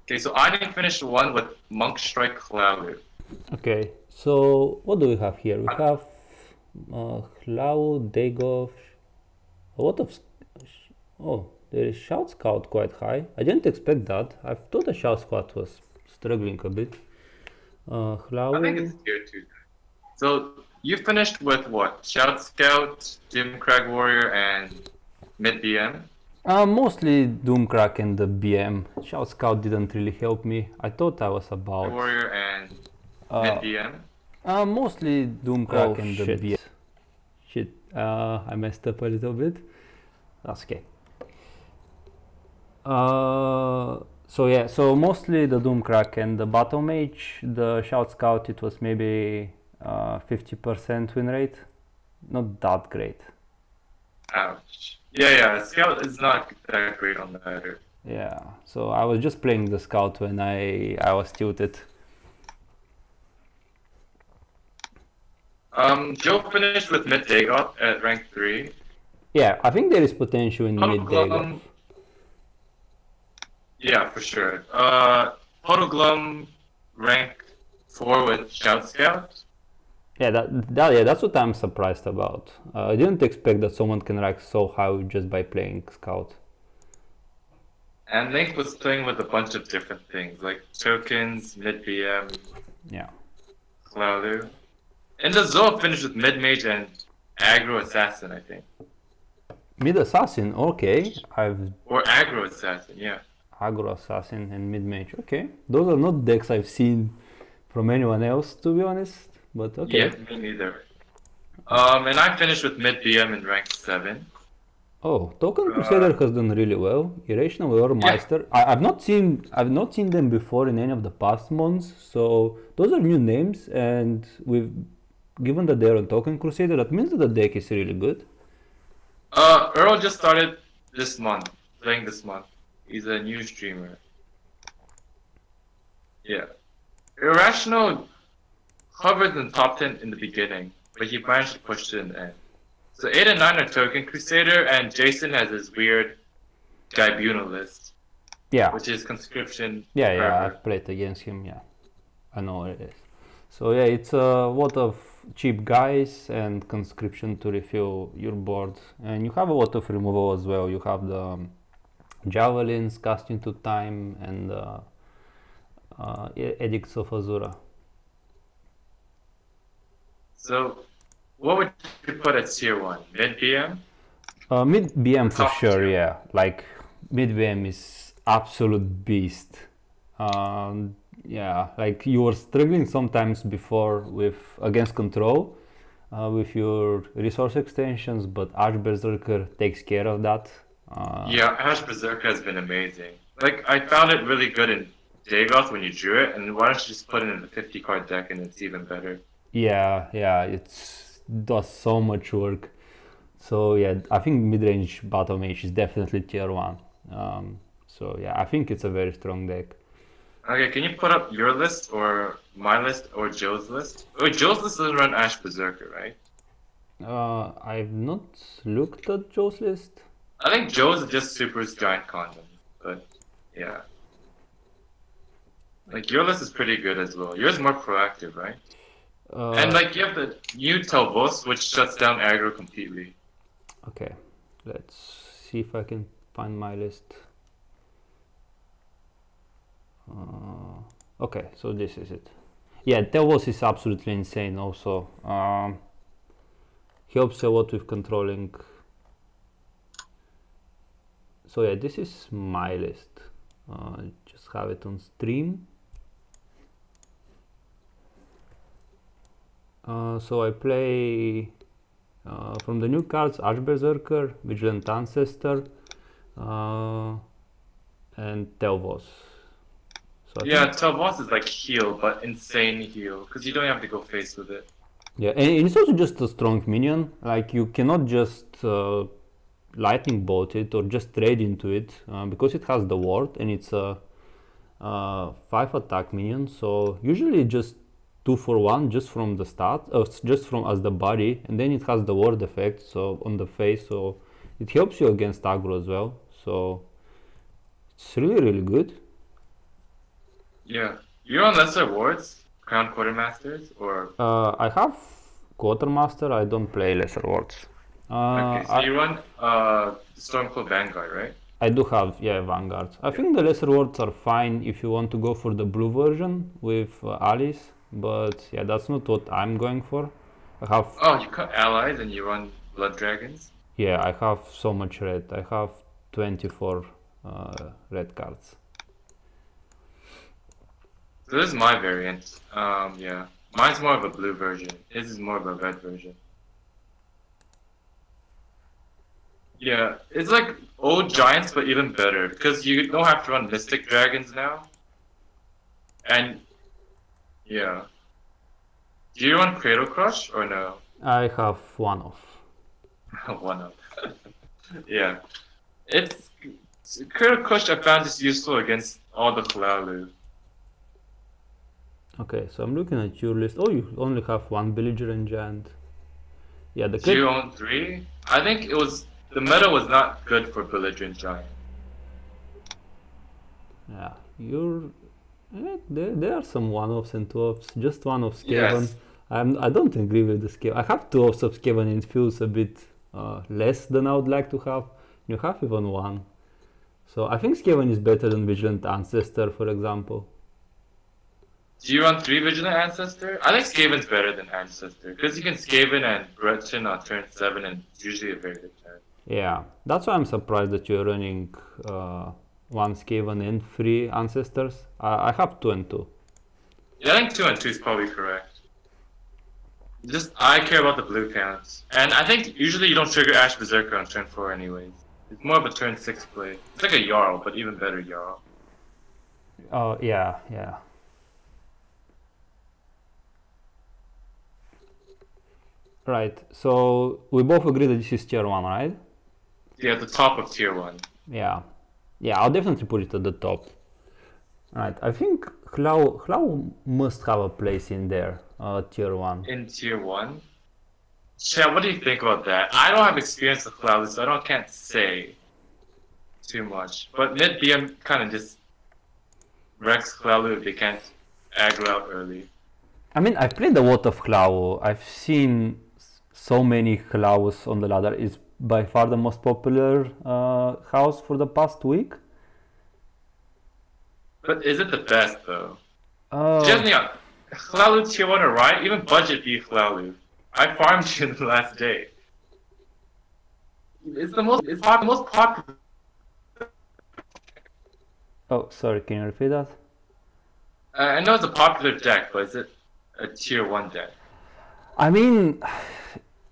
Okay, so I didn't finish one with Monk Strike Cloud. Okay, so what do we have here? We have Hlau, dagoth, a lot of. Oh, there is Shout Scout quite high. I didn't expect that. I thought the Shout Scout was struggling a bit. I think it's Hlau. tier 2. So you finished with what? Shout Scout, Crag Warrior, and Mid BM? Mostly Doomcrack and the BM. Shout Scout didn't really help me. I thought I was about. Warrior and Mid BM? Mostly Doomcrack and the BM. Shit, I messed up a little bit. That's okay. So yeah, so mostly the Doomcrack and the Battle Mage. The Shout Scout, it was maybe 50% win rate. Not that great. Ouch. Yeah, Scout is not that great on the header. Yeah, so I was just playing the Scout when I was tilted. Joe finished with Mid Dagoth at rank 3. Yeah, I think there is potential in Mid Dagoth. Yeah, for sure. Glum rank 4 with Shout Scout. Yeah, that's what I'm surprised about. I didn't expect that someone can rank so high just by playing Scout. And Link was playing with a bunch of different things, like tokens, mid BM, yeah, Cloudu. And the Zoa finished with mid mage and aggro assassin, I think. Mid assassin, okay. Or aggro assassin, yeah. Aggro assassin and mid mage, okay. Those are not decks I've seen from anyone else, to be honest. But okay. Yeah, me neither. And I finished with mid BM in rank 7. Oh, Token Crusader has done really well. Irrational or Meister. Yeah. I've not seen them before in any of the past months. So those are new names, and given that they're on Token Crusader, that means that the deck is really good. Earl just started this month, playing this month. He's a new streamer. Yeah. Irrational hovered in the top 10 in the beginning, but he managed to push it in the end. So 8 and 9 are Token Crusader, and Jason has his weird Tribunal list. Yeah. Which is conscription. Yeah, I've played against him, yeah. I know what it is. So yeah, it's a lot of cheap guys and conscription to refill your board. And you have a lot of removal as well. You have the javelins, casting to time, and Edicts of Azura. So, what would you put at tier 1? Mid BM? Mid BM for sure, yeah. Like, mid BM is absolute beast. Yeah, like you were struggling sometimes before against control with your resource extensions, but Ash Berserker takes care of that. Yeah, Ash Berserker has been amazing. Like, I found it really good in Dagoth when you drew it, and why don't you just put it in the 50 card deck and it's even better. Yeah, it does so much work. So yeah, I think mid-range Battle Mage is definitely tier 1. So yeah, I think it's a very strong deck. Okay, can you put up your list, or my list, or Joe's list? Oh, Joe's list doesn't run Ash Berserker, right? I've not looked at Joe's list. I think Joe's just Super's Giant Condom, but yeah. Like, your list is pretty good as well. Yours is more proactive, right? And like, you have the new Telvos, which shuts down aggro completely. Okay, let's see if I can find my list. Okay, so this is it. Yeah, Telvos is absolutely insane also. Helps a lot with controlling. So yeah, this is my list. Just have it on stream. So I play from the new cards Ash Berserker, Vigilant Ancestor, and Telvos. So yeah, Telvos is like heal, but insane heal, because you don't have to go face with it. Yeah, and it's also just a strong minion. Like, you cannot just lightning bolt it or just trade into it because it has the ward and it's a 5 attack minion. So usually just 2 for 1 just from the start, just from as the body, and then it has the ward effect so on the face, so it helps you against aggro as well. So it's really good. Yeah. You're on lesser wards, Crown Quartermasters, or I have Quartermaster. I don't play lesser wards. okay, so I you run Stormcloak Vanguard, right? I do have, yeah, Vanguards. I think the lesser wards are fine if you want to go for the blue version with Alice, but yeah, that's not what I'm going for. I have, Oh, you cut allies and you run Blood Dragons? yeah, I have so much red. I have 24 red cards. So this is my variant. Yeah. Mine's more of a blue version. His is more of a red version. Yeah, it's like old Giants, but even better, because you don't have to run Mystic Dragons now. And, yeah. Do you run Cradle Crush, or no? I have one off. One of. Yeah. It's Cradle Crush I found is useful against all the Kalalu. Okay, so I'm looking at your list. Oh, you only have one belligerent giant. Yeah, the Do you own 3? I think it was the meta was not good for Belligerent Giant. yeah, there are some one-offs and two-offs. Just one of Skaven. Yes. I don't agree with the Skaven. I have two-offs of Skaven and it feels a bit less than I would like to have. You have even one. So I think Skaven is better than Vigilant Ancestor, for example. Do you run 3 Vigilant Ancestor? I think Skaven's better than Ancestor, because you can Skaven and Gretchen on turn 7 and it's usually a very good turn. Yeah, that's why I'm surprised that you're running one Skaven and 3 Ancestors. I have 2 and 2. Yeah, I think 2 and 2 is probably correct. Just, I care about the blue counts. And I think usually you don't trigger Ash Berserker on turn 4 anyways. It's more of a turn 6 play. It's like a Jarl, but even better Jarl. Oh, yeah, yeah. Right, so we both agree that this is tier 1, right? Yeah, at the top of tier 1. Yeah. Yeah, I'll definitely put it at the top. Right, I think Hlau must have a place in there, tier 1. In tier 1? Chad, what do you think about that? I don't have experience with Cloud, so can't say too much. But mid BM kind of just wrecks Cloud if they can't aggro out early. I mean, I've played a lot of Hlau. I've seen so many Hlaus on the ladder. It's by far the most popular house for the past week. But is it the best though? Uh, Just Hlalu tier 1 or right? Even budget beat Hlalu. I farmed you the last day. It's the most popular. oh, sorry, can you repeat that? I know it's a popular deck, but is it a tier 1 deck? I mean,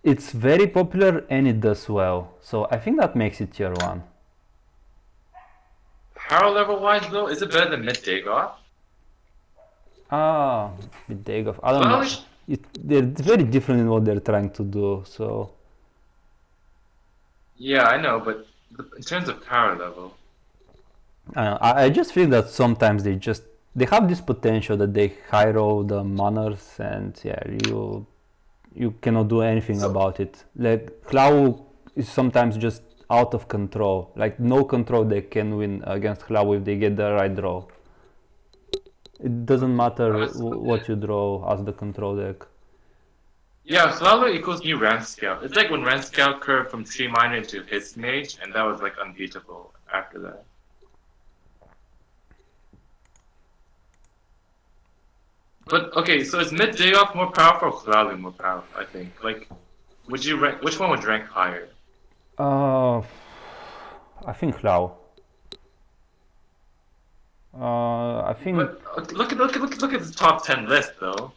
it's very popular and it does well. So I think that makes it tier 1. Power level wise though, is it better than mid Dagoth? Ah, with Dagoth. I don't know. They're very different in what they're trying to do, so... Yeah, I know, but in terms of power level... I just feel that sometimes they have this potential that they high roll the manners and yeah, you cannot do anything about it. Like, Hlau is sometimes just out of control. Like, no control they can win against Hlau if they get the right draw. It doesn't matter what you draw as the control deck. Yeah, Hlalu equals new Ram Scout. It's like when Ram Scout curved from Tree Miner into his Mage, and that was like unbeatable after that. But okay, so is mid Dagoth more powerful or Hlalu more powerful, I think? Like, would you rank, which one would rank higher? I think Hlau. I think. But look at the top 10 list though.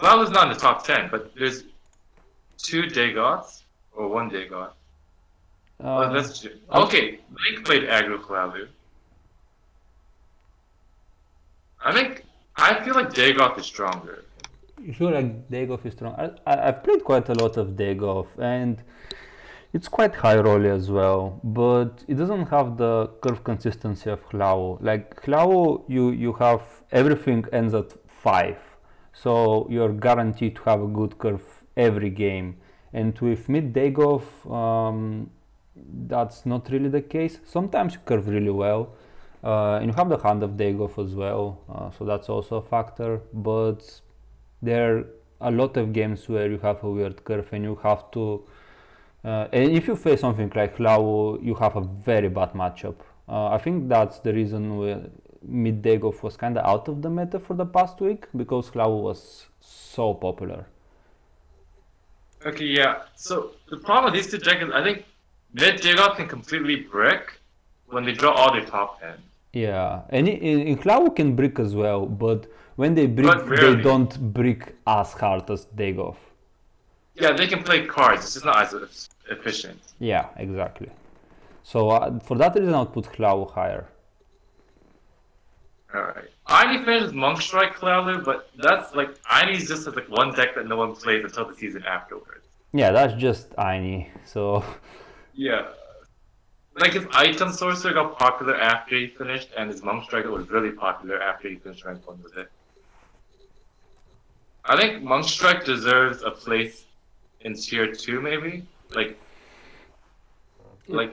Hlalu's not in the top 10, but there's 2 Dagoths or 1 Dagoth. Oh, that's true. Okay, Link played Aggro Hlalu. I feel like Dagoth is stronger. You feel like Dagoth is strong? I've played quite a lot of Dagoth and it's quite high roll as well, but it doesn't have the curve consistency of Hlau. Like Hlau, you have everything ends at 5, so you're guaranteed to have a good curve every game. And with mid Dagoth, that's not really the case. Sometimes you curve really well. And you have the hand of dagoth as well, so that's also a factor. But there are a lot of games where you have a weird curve and you have to. And if you face something like Lau, you have a very bad matchup. I think that's the reason why mid dagoth was kind of out of the meta for the past week, because Lau was so popular. Okay, yeah. So the problem with these two decks is I think mid dagoth can completely brick when they draw all their top end. Yeah, and in Lau can brick as well, but when they brick, But they rarely. don't brick as hard as dagoth. Yeah, they can play cards. It's just not as efficient. Yeah, exactly. So for that reason, I would put Lau higher. Alright. Aini finishes Monk Strike Cloudler, but that's like Aini's just like one deck that no one plays until the season afterwards. Yeah, that's just Aini. So Yeah. Like his item sorcerer got popular after he finished, and his Monk Striker was really popular after he finished rank 1 with it. I think Monk Strike deserves a place in tier 2 maybe? Like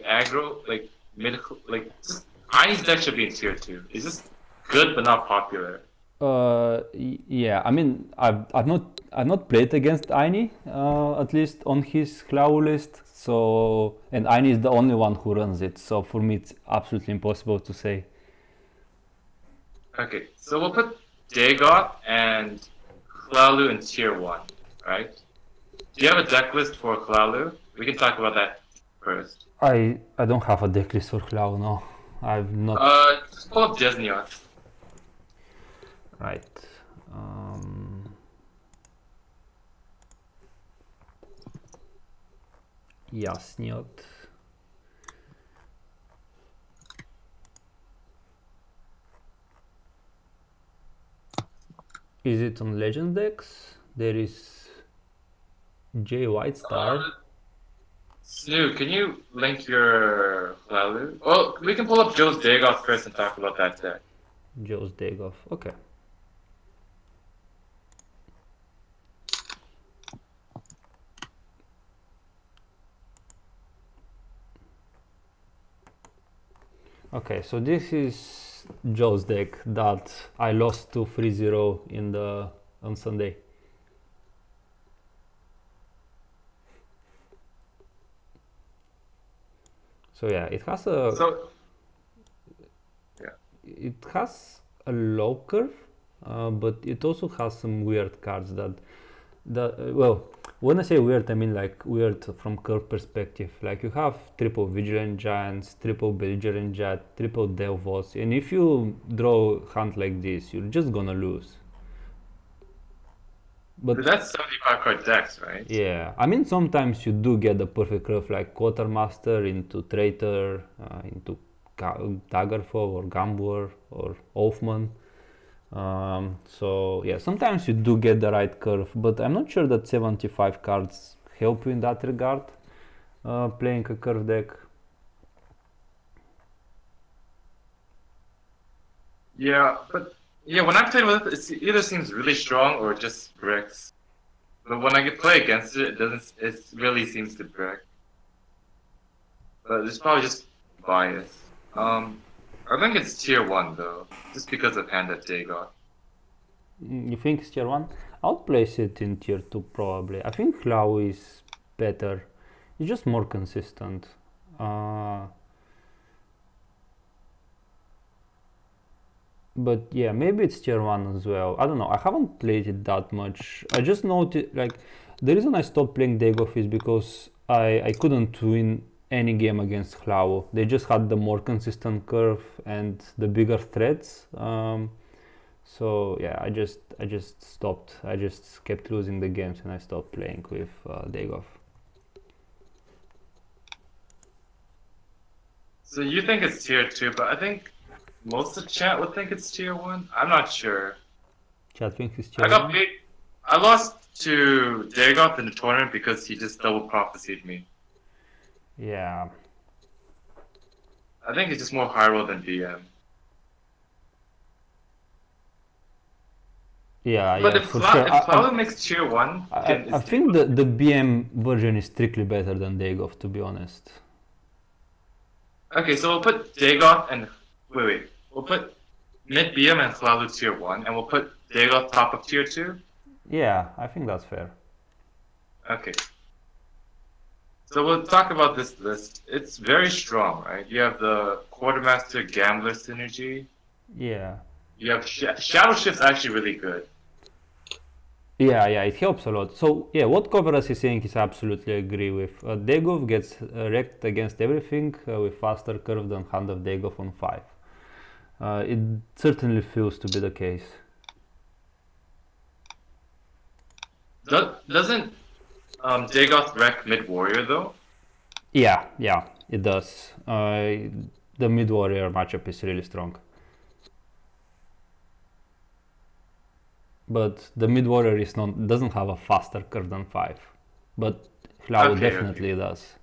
aggro, like mid, like just Aini's deck should be in tier 2. It's just good but not popular. yeah, I mean, I've not played against Aini, at least on his Lau list. So, and Aini is the only one who runs it. So for me, it's absolutely impossible to say. Okay, so we'll put Dagoth and Cloudlu in tier 1, right? Do you have a deck list for Cloudlu? We can talk about that first. I don't have a deck list for Lau, no. I've not. Just pull up Jesnioth. Right. Jasniot. Is it on Legend decks? There is J White Star. Snoo, can you link your Cloudlu? Well, we can pull up Joe's Dagoth first and talk about that deck. Joe's dagoth. Okay. Okay, so this is Joe's deck that I lost to 3-0 on Sunday. So yeah, it has a it has a low curve, but it also has some weird cards that well, when I say weird, I mean like weird from curve perspective. Like you have triple Vigilant Giants, triple Belligerent Jet, triple Delvos, and if you draw a hand like this, you're just gonna lose. But that's 75 card decks, right? Yeah, I mean sometimes you do get the perfect curve like Quartermaster into Traitor, into Daggerfall or Gambler or Oathman. So yeah, sometimes you do get the right curve, but I'm not sure that 75 cards help you in that regard, playing a curve deck. Yeah, but yeah, when I play with it, it either seems really strong or it just bricks. But when I get play against it, it doesn't. It really seems to brick. But it's probably just bias. I think it's tier 1 though, just because of hand that Dagoth. You think it's tier 1? I'll place it in tier 2 probably. I think Lau is better. It's just more consistent. But yeah, maybe it's tier 1 as well. I don't know, I haven't played it that much. I just noticed, like, the reason I stopped playing Dagoth is because I couldn't win any game against Hlao. They just had the more consistent curve and the bigger threats. So yeah, I just stopped. I just kept losing the games and I stopped playing with Dagoth. So you think it's tier 2, but I think most of chat would think it's tier 1. I'm not sure. Chat thinks it's tier 1? I lost to Dagoth in the tournament because he just double prophesied me. Yeah. I think it's just more high roll than BM. Yeah, but yeah, if for sure. If Cloud makes tier 1, I think the BM version is strictly better than Dagoth, to be honest. Okay, so we'll put Dagoth and... Wait. we'll put mid BM and Hlalu tier 1, and we'll put dagoth top of tier 2. Yeah, I think that's fair. Okay. So we'll talk about this list. It's very strong, right? You have the Quartermaster Gambler synergy. Yeah. You have Shadow Shift's actually really good. Yeah, it helps a lot. So yeah, what Kovaras is saying is absolutely agree with. Dagoth gets wrecked against everything with faster curve than Hand of Dagoth on 5. It certainly feels to be the case. Doesn't Dagoth wreck mid warrior though? Yeah, it does. The mid warrior matchup is really strong. But the mid warrior doesn't have a faster curve than 5. But Hlalu definitely does.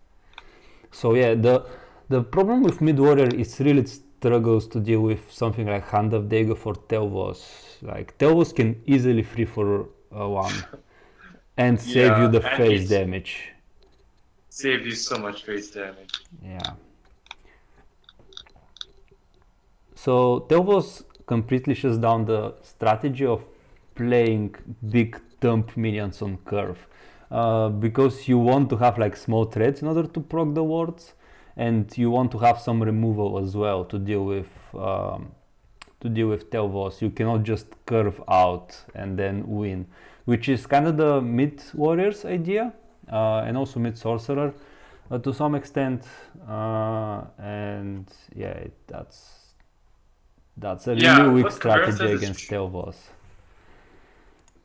So yeah, the problem with mid warrior is really struggles to deal with something like Hand of Dagoth or Telvos. Like Telvos can easily free for 1 and save you the face damage. Save you so much face damage. Yeah. So Telvos completely shuts down the strategy of playing big dump minions on curve. Because you want to have like small threats in order to proc the wards, and you want to have some removal as well to deal with Telvos. You cannot just curve out and then win, which is kind of the mid warrior's idea, and also mid sorcerer to some extent. And yeah, that's a really weak strategy against Telvos.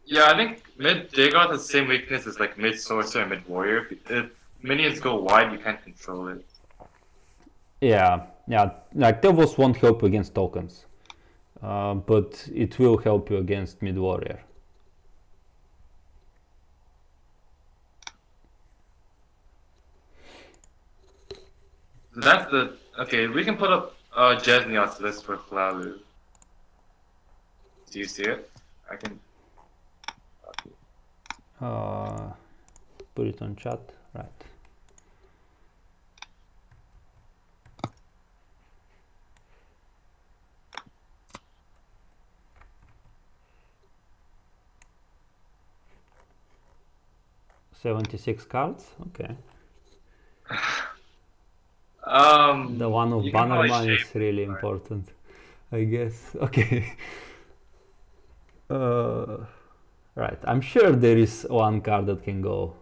Yeah, I think mid Dagoth has the same weakness as like mid sorcerer and mid warrior. If minions go wide, you can't control it. Yeah, like Telvos won't help you against tokens, but it will help you against mid warrior. So that's the okay. We can put up Jesniot's list for Hlalu. Do you see it? I can. Put it on chat, right? $76 cards, okay. The one of Bannerman is really important, I guess. Okay. Right, I'm sure there is one card that can go.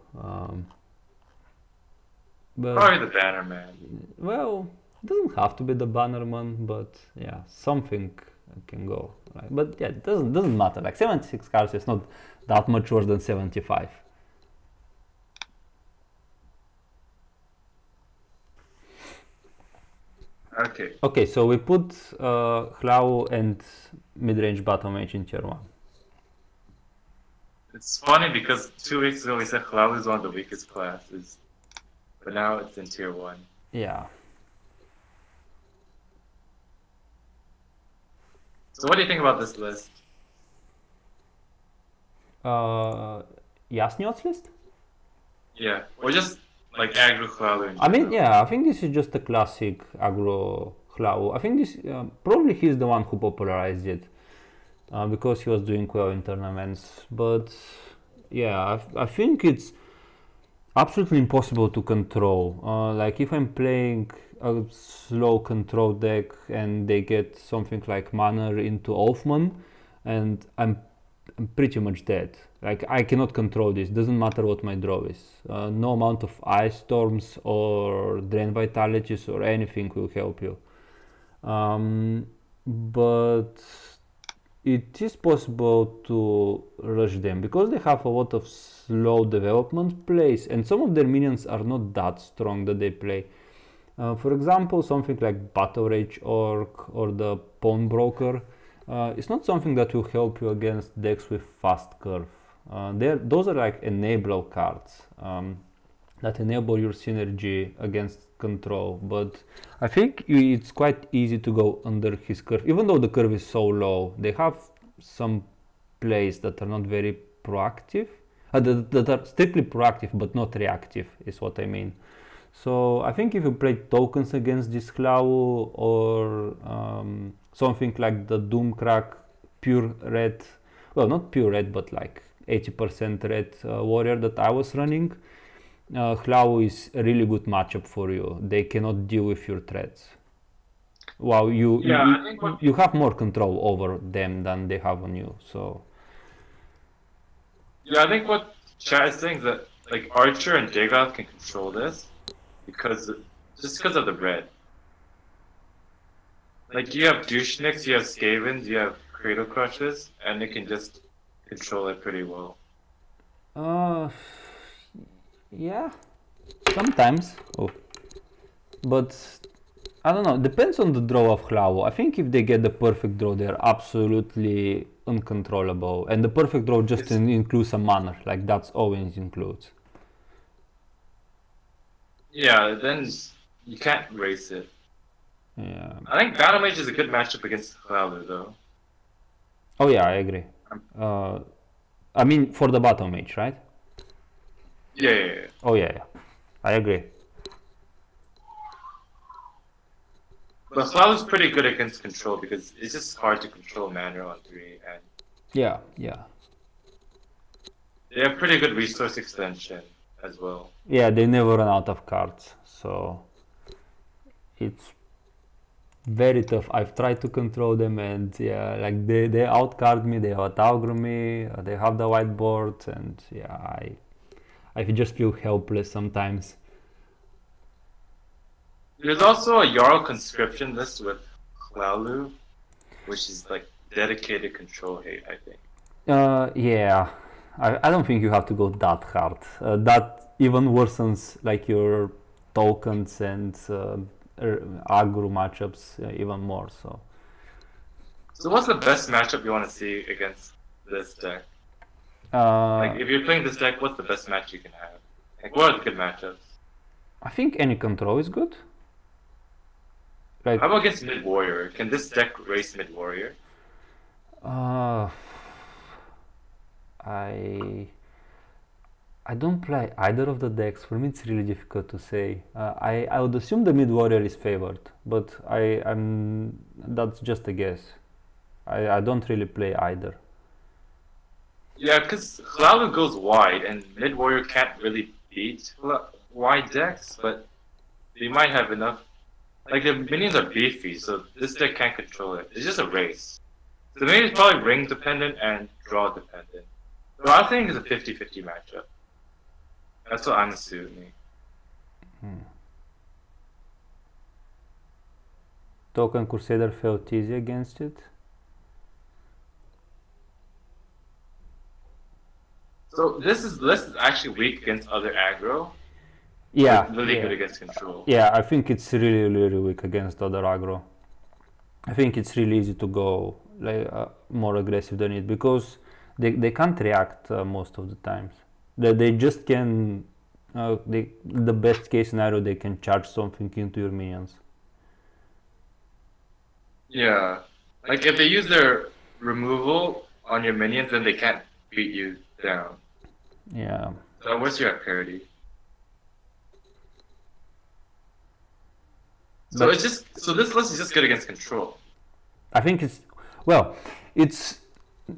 But, probably the Bannerman. Well, it doesn't have to be the Bannerman, but yeah, something can go. Right? But yeah, it doesn't matter. Like 76 cards is not that much worse than 75. Okay, so we put Hlalu and mid-range bottom mage in tier 1. It's funny because 2 weeks ago we said Hlalu is one of the weakest classes, but now it's in tier 1. Yeah. So what do you think about this list? Yasniot's list? Yeah, or just like Aggro Hlalu. I mean, yeah, I think this is just a classic Aggro Hlalu. I think this probably he's the one who popularized it because he was doing well in tournaments. But yeah, I think it's absolutely impossible to control. Like if I'm playing a slow control deck and they get something like Manor into Oathman, and I'm pretty much dead. Like I cannot control this, doesn't matter what my draw is. No amount of Ice Storms or Drain Vitalities or anything will help you. But it is possible to rush them because they have a lot of slow development plays, and some of their minions are not that strong that they play. For example, something like Battle Rage Orc or the Pawnbroker. It's not something that will help you against decks with fast curve. Those are like enable cards that enable your synergy against control, but I think it's quite easy to go under his curve. Even though the curve is so low, they have some plays that are not very proactive, that are strictly proactive but not reactive, is what I mean. So I think if you play tokens against this Hlau or something like the Doomcrack pure red, well, not pure red, but like 80% red warrior that I was running, Hlau is a really good matchup for you. They cannot deal with your threats. Wow, I think you have more control over them than they have on you. So I think what chat is saying is that like Archer and dagoth can control this just because of the red. Like you have doucheniks, you have skavens, you have cradle crushes, and they can just control it pretty well. yeah, sometimes. Oh, but I don't know. Depends on the draw of Hlau. I think if they get the perfect draw, they're absolutely uncontrollable. And the perfect draw just includes a mana. Like that's all it includes. Yeah, then you can't race it. Yeah. I think Battle Mage is a good matchup against Clouder, though. Oh yeah, I agree. I mean, for the Battle Mage, right? Yeah. Oh yeah, I agree. But Clouder's pretty good against control because it's just hard to control mana on 3, and yeah. they have pretty good resource extension as well. Yeah, they never run out of cards, so it's very tough. I've tried to control them, and yeah, like they outcard me, they out-aggro me, they have the whiteboard, and yeah, I just feel helpless sometimes. There's also a Jarl conscription list with Hlaulu, which is like dedicated control hate, I think. Yeah, I don't think you have to go that hard. That even worsens like your tokens and aggro matchups even more. So what's the best matchup you want to see against this deck? Like if you're playing this deck, what's the best match you can have? Like what are the good matchups? I think any control is good. Like, how about against mid warrior? Can this deck race mid warrior? I don't play either of the decks. For me, it's really difficult to say. I would assume the mid warrior is favored, but that's just a guess. I don't really play either. Yeah, because Hlaulu goes wide, and mid warrior can't really beat wide decks, but they might have enough. Like the minions are beefy, so this deck can't control it. It's just a race. The minion is probably ring dependent and draw dependent. So I think it's a 50-50 matchup. That's what I'm assuming. Token Crusader felt easy against it. So this list is actually weak against other aggro. Yeah, really good against control. Yeah, I think it's really weak against other aggro. I think it's really easy to go like more aggressive than it because they can't react most of the times. They just can. The best case scenario, they can charge something into your minions. Yeah, like if they use their removal on your minions, then they can't beat you down. Yeah. So what's your parity? So it's just this list is just good against control. I think it's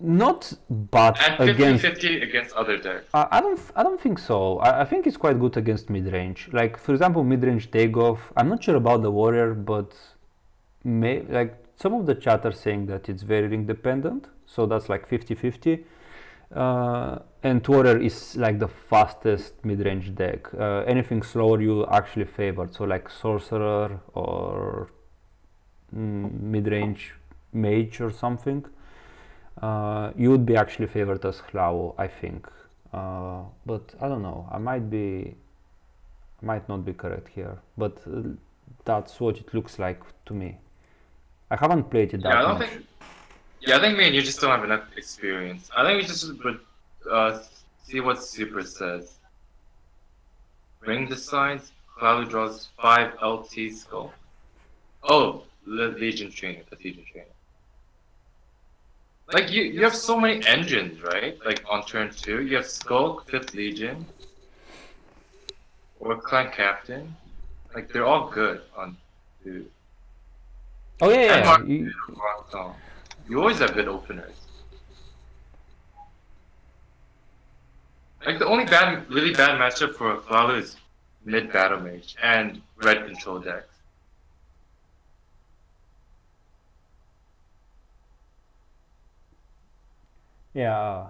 not bad and against 50-50 against other decks. I don't think so. I think it's quite good against mid-range. Like for example, mid-range dagoth. I'm not sure about the warrior, but like some of the chat are saying that it's very ring dependent, so that's like 50-50. And warrior is like the fastest mid-range deck. Anything slower you actually favored, so like sorcerer or mid-range mage or something. You would be actually favored as Hlau, I think. But I don't know. I might not be correct here, but that's what it looks like to me. I haven't played it that much. I think me and you just don't have enough experience. I think we just would see what Super says. Ring decides. Cloud draws 5 LT skull. Oh, Legion Trainer. The Legion Trainer. Like you have so many engines, right? Like on turn 2, you have Skulk, 5th Legion, or Clan Captain. Like they're all good on two. Oh yeah, And yeah. Mark, you always have good openers. Like the only really bad matchup for Flalu is mid battle mage and red control decks. Yeah,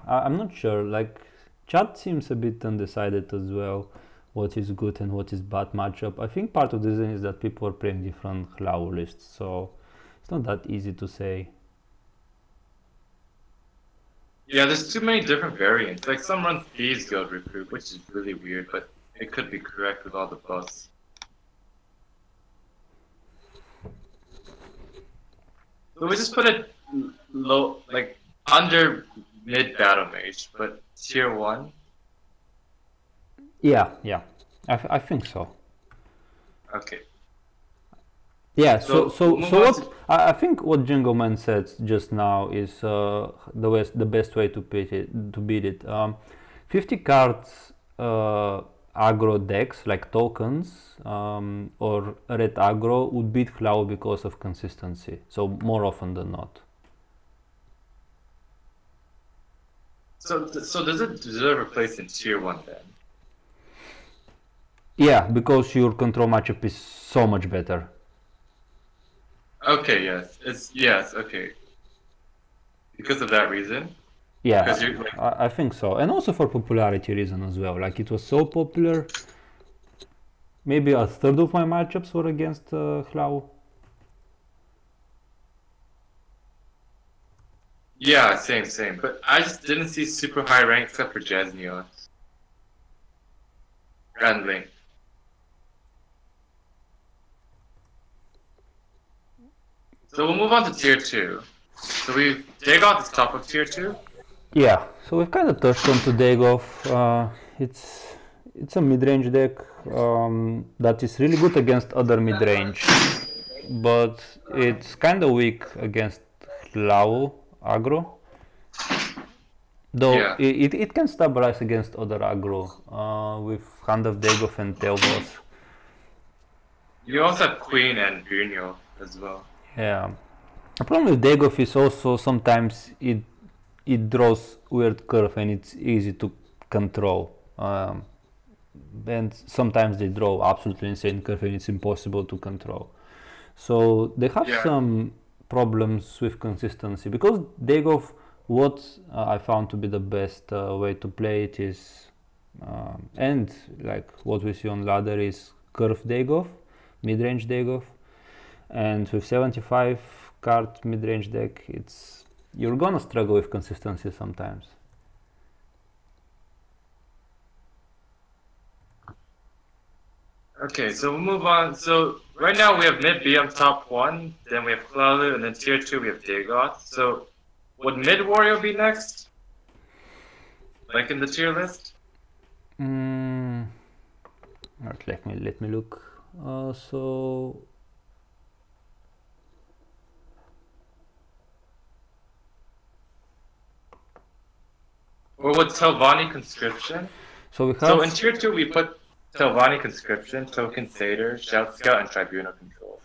I'm not sure. Like, chat seems a bit undecided as well. What is good and what is bad matchup. I think part of the reason is that people are playing different Hlau lists, so it's not that easy to say. Yeah, there's too many different variants. Like some run Thieves Guild Recruit, which is really weird, but it could be correct with all the buffs. So we just put it low, like under mid battle mage, but tier 1. Yeah, I think so. Okay. Yeah, so what I think what Jingle Man said just now is the best way to beat it. 50 cards aggro decks like tokens or red aggro would beat Hlau because of consistency. So more often than not. So does it deserve a place in tier 1 then? Yeah, because your control matchup is so much better. Okay, yes, okay. Because of that reason? Yeah, I think so, and also for popularity reason as well. Like it was so popular. Maybe a third of my matchups were against Hlau. Yeah, same. But I just didn't see super high rank except for Jasneon. And Link. So we'll move on to tier 2. So we've Dagoth is top of tier 2? Yeah, so we've kind of touched on to Dagoth. It's a mid-range deck that is really good against other mid-range, but it's kind of weak against Hlau aggro. Though Yeah. it can stabilize against other aggro with Hand of Dagoth and Tailboss. You also have Queen and Bruno as well. Yeah. The problem with Dagoth is also sometimes it draws weird curve and it's easy to control. And sometimes they draw absolutely insane curve and it's impossible to control. So they have some problems with consistency because Dagoth, what I found to be the best way to play it is, and like what we see on ladder is curve Dagoth, mid-range Dagoth, and with 75 card mid-range deck, you're gonna struggle with consistency sometimes. Okay, so we'll move on. So right now we have mid BM top 1, then we have Klalu, and then tier 2 we have Dagoth. So would mid warrior be next? Like in the tier list? Let me look. So or would Telvanni conscription? So we have. So in tier 2 we put Telvanni conscription, token satyr, shout scout, and tribunal control.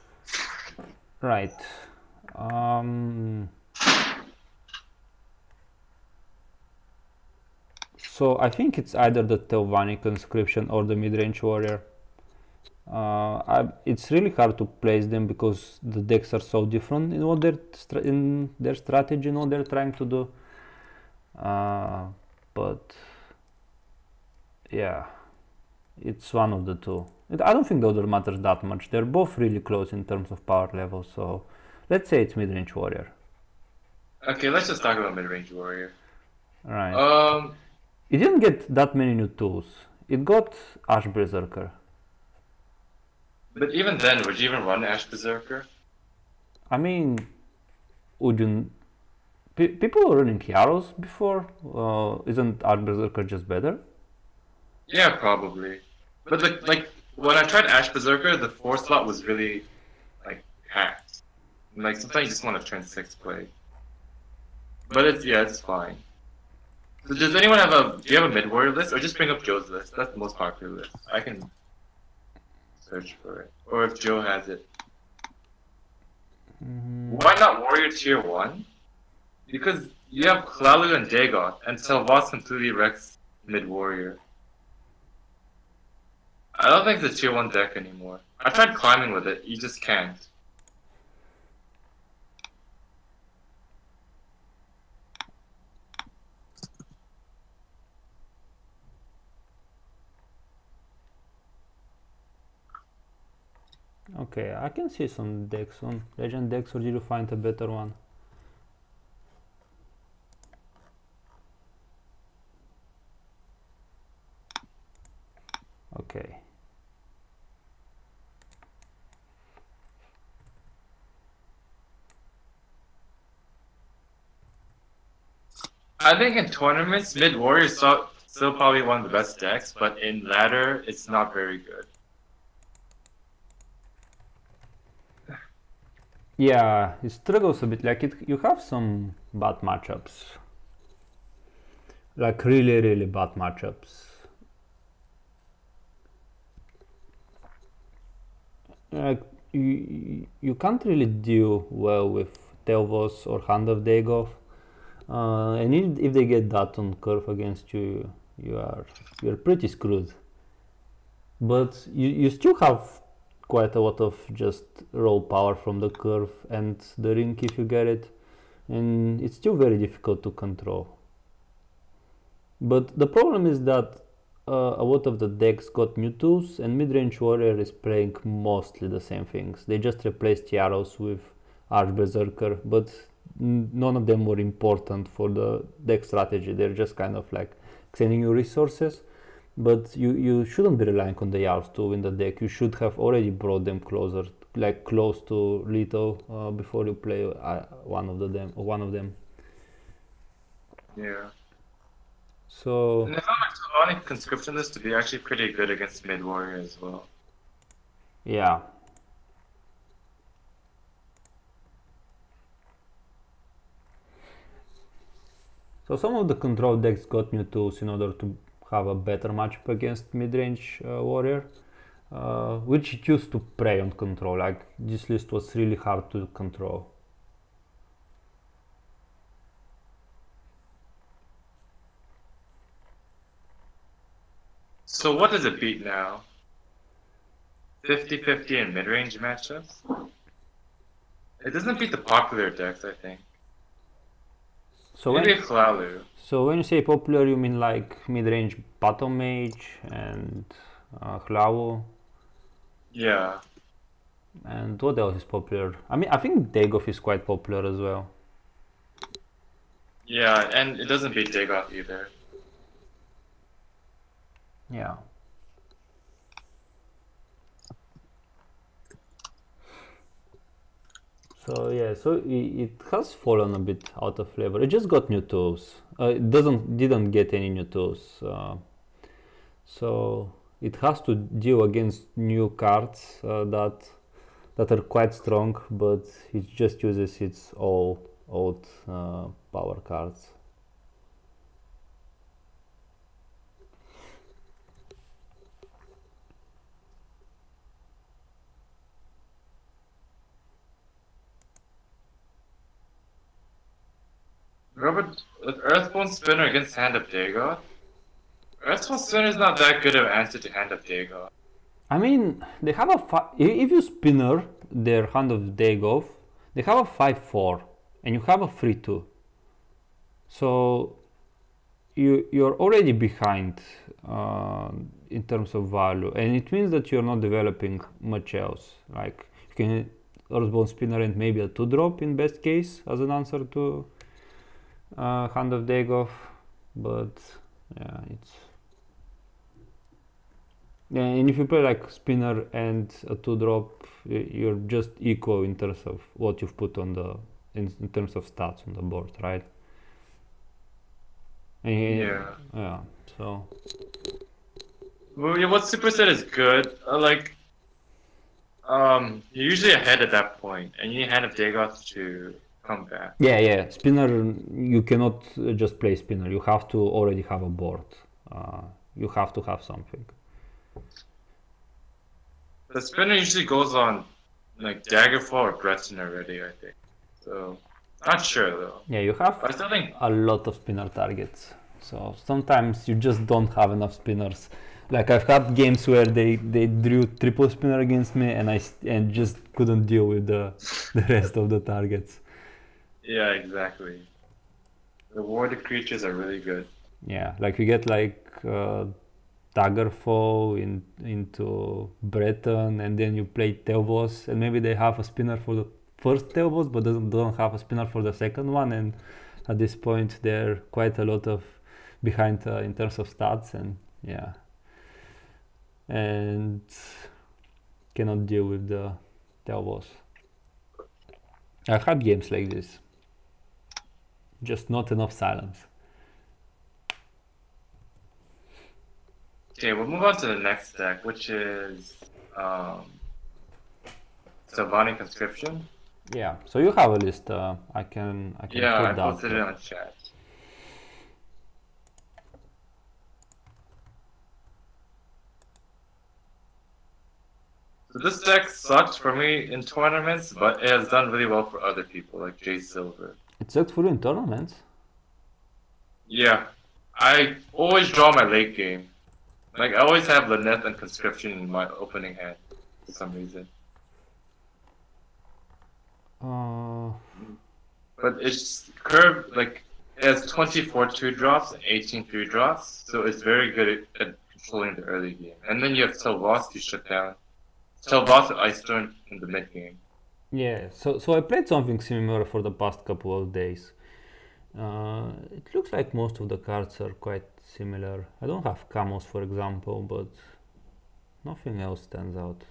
Right. So I think it's either the Telvanni conscription or the mid-range warrior. It's really hard to place them because the decks are so different in what in their strategy and what they're trying to do. But yeah, it's one of the two. I don't think the order matters that much. They're both really close in terms of power level. So let's say it's mid-range warrior. Okay, let's just talk about mid-range warrior. Right. It didn't get that many new tools. It got Ash Berserker. But even then, would you even run Ash Berserker? I mean, would you? People were running Yaros before. Isn't Ash Berserker just better? Yeah, probably. But like when I tried Ash Berserker, the 4 slot was really like hacked. Like sometimes you just want to turn 6 play. But it's fine. So does anyone have do you have a mid warrior list, or just bring up Joe's list? That's the most popular list. I can. search for it. Or if Joe has it. Why not Warrior Tier 1? Because you have Hlalu and Dagoth, and Selvas completely wrecks mid-warrior. I don't think it's a Tier 1 deck anymore. I tried climbing with it, you just can't. Okay, I can see some decks on Legend decks, or did you find a better one? Okay. I think in tournaments, mid-warrior is still probably one of the best decks, but in ladder, it's not very good. Yeah, it struggles a bit. Like you have some bad matchups, like really bad matchups. Like you can't really deal well with Telvos or Hand of Dagoth, and if they get that on curve against you, you're pretty screwed. But you still have quite a lot of just raw power from the curve and the ring if you get it, and it's still very difficult to control. But the problem is that a lot of the decks got new tools, and mid-range warrior is playing mostly the same things. They just replaced Yaros with Archberserker, but none of them were important for the deck strategy. They're just kind of like sending you resources. But you shouldn't be relying on the Yaros to win the deck. You should have already brought them closer, like close to lethal, before you play one of them. Yeah. So. And I found my Slavonic conscriptionist to be actually pretty good against mid-warrior as well. Yeah. So some of the control decks got new tools in order to have a better matchup against mid-range warrior, which used to prey on control. Like this list was really hard to control. So what does it beat now? 50-50 in mid-range matchups? It doesn't beat the popular decks, I think. So maybe Hlalu. So when you say popular, you mean like mid-range bottom mage and Hlalu? Yeah. And what else is popular? I mean, I think Dagoth is quite popular as well. Yeah, and it doesn't beat Dagoth either. Yeah. So yeah, so it has fallen a bit out of flavor. It just got new tools. It didn't get any new tools. So it has to deal against new cards that are quite strong, but it just uses its old power cards. Robert, with Earthbone Spinner against Hand of Dagoth? Earthbone Spinner is not that good of an answer to Hand of Dagoth. I mean, they have if you spinner their Hand of Dagoth, they have a 5/4, and you have a 3/2. So you're already behind in terms of value, and it means that you're not developing much else. Like you can Earthbone Spinner and maybe a 2-drop in best case as an answer to Hand of Dagoth, but yeah, and if you play like spinner and a 2-drop, you're just equal in terms of what you've put on in terms of stats on the board, right? Yeah. Yeah. So. Well, yeah, what Super Set is good. You're usually ahead at that point, and you need Hand of Dagoth to come back. Yeah. Spinner, you cannot just play spinner. You have to already have a board. You have to have something. The spinner usually goes on like Daggerfall or Breton already, I think. So not sure though. Yeah, you have I still think a lot of spinner targets. So sometimes you just don't have enough spinners. Like I've had games where they drew triple spinner against me and just couldn't deal with the rest of the targets. yeah, exactly. The warded creatures are really good. Yeah, like you get like Daggerfall into Breton, and then you play Telvos, and maybe they have a spinner for the first Telvos, but don't have a spinner for the second one, and at this point they're quite a lot of behind in terms of stats, and yeah, and cannot deal with the Telvos. I've had games like this, just not enough silence. Okay, we'll move on to the next deck, which is Sivanna Conscription. Yeah, so you have a list. I can Yeah, I put that. posted it on chat. So this deck sucked for me in tournaments, but it has done really well for other people, like Jay Silver. It sucked for you in tournaments. Yeah, I always draw my late game. Like, I always have Lynette and Conscription in my opening hand, for some reason. But it's curved, like, it has 24 2-drops and 18 3-drops, so it's very good at controlling the early game. And then you have Telvos to shut down. Telvos and Ice Storm in the mid game. Yeah, so I played something similar for the past couple of days. It looks like most of the cards are quite similar. I don't have camos, for example, but nothing else stands out.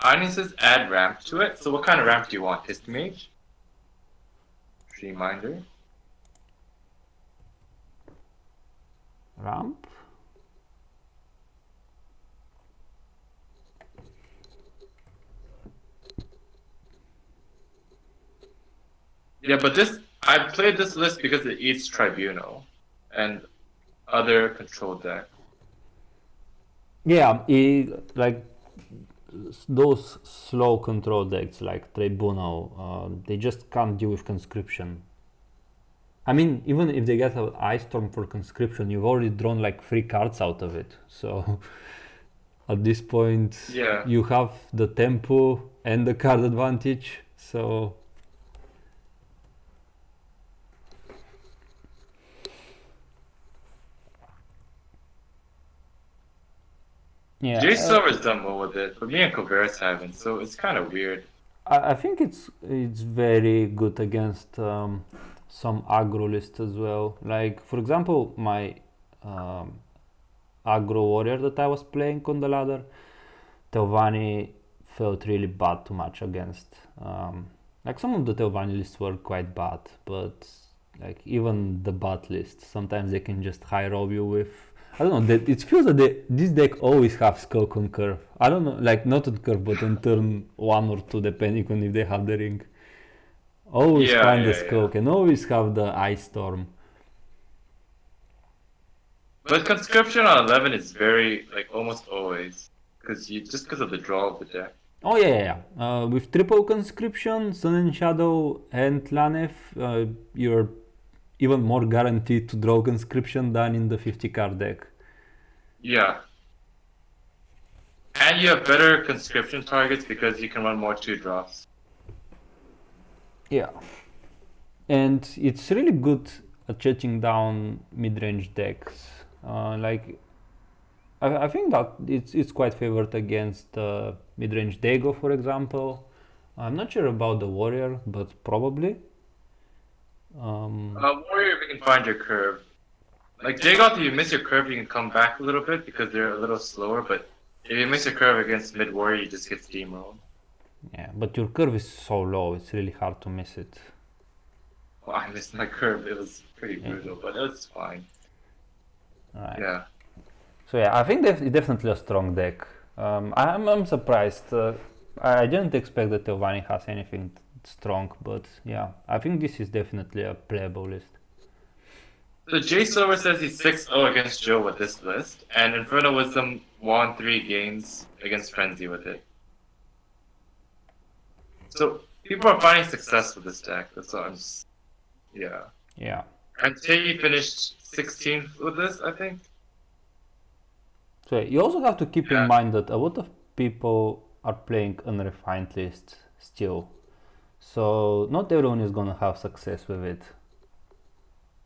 Onion says add ramp to it. So what kind of ramp do you want? Histamage? Reminder? Ramp? Yeah, but I played this list because it eats Tribunal and other control deck. Yeah, like those slow control decks like Tribunal, they just can't deal with Conscription. I mean, even if they get an Ice Storm for Conscription, you've already drawn like 3 cards out of it. So at this point, yeah, you have the tempo and the card advantage. So yeah, Jay Silver's done well with it, but me and Coverts haven't, so it's kind of weird. I think it's very good against some aggro lists as well. Like for example, my aggro warrior that I was playing on the ladder, Telvanni felt really bad to match against. Like some of the Telvanni lists were quite bad, but like even the bad list, sometimes they can just high roll you with. I don't know. It feels that this deck always have Skulk on curve. I don't know, like not on curve, but on turn 1 or 2, depending on if they have the ring. Always find the Skulk and always have the Ice Storm. But Conscription on 11 is very, like, almost always. Just because of the draw of the deck. Oh yeah. With triple Conscription, Sun and Shadow and Lanef, you're even more guaranteed to draw Conscription than in the 50 card deck. Yeah. And you have better Conscription targets because you can run more 2-drops. Yeah. And it's really good at shutting down mid-range decks. Like I think that it's quite favored against mid-range Dago, for example. I'm not sure about the Warrior, but probably. Warrior, if you can find your curve. Like Dagoth, if you miss your curve, you can come back a little bit because they're a little slower, but if you miss your curve against mid-warrior, you just get steamrolled. Yeah, but your curve is so low, it's really hard to miss it. Well, I missed my curve. It was pretty brutal, but it was fine. Right. Yeah. So yeah, I think it's definitely a strong deck. I'm surprised. I didn't expect that Telvanni has anything strong, but yeah, I think this is definitely a playable list. So J Silver says he's 6-0 against Joe with this list, and Inferno Wisdom won 3 games against Frenzy with it. So people are finding success with this deck. That's all I'm just, yeah. Yeah. And Tiggy finished 16th with this, I think. So you also have to keep Yeah. in mind that a lot of people are playing unrefined lists still. So not everyone is gonna have success with it.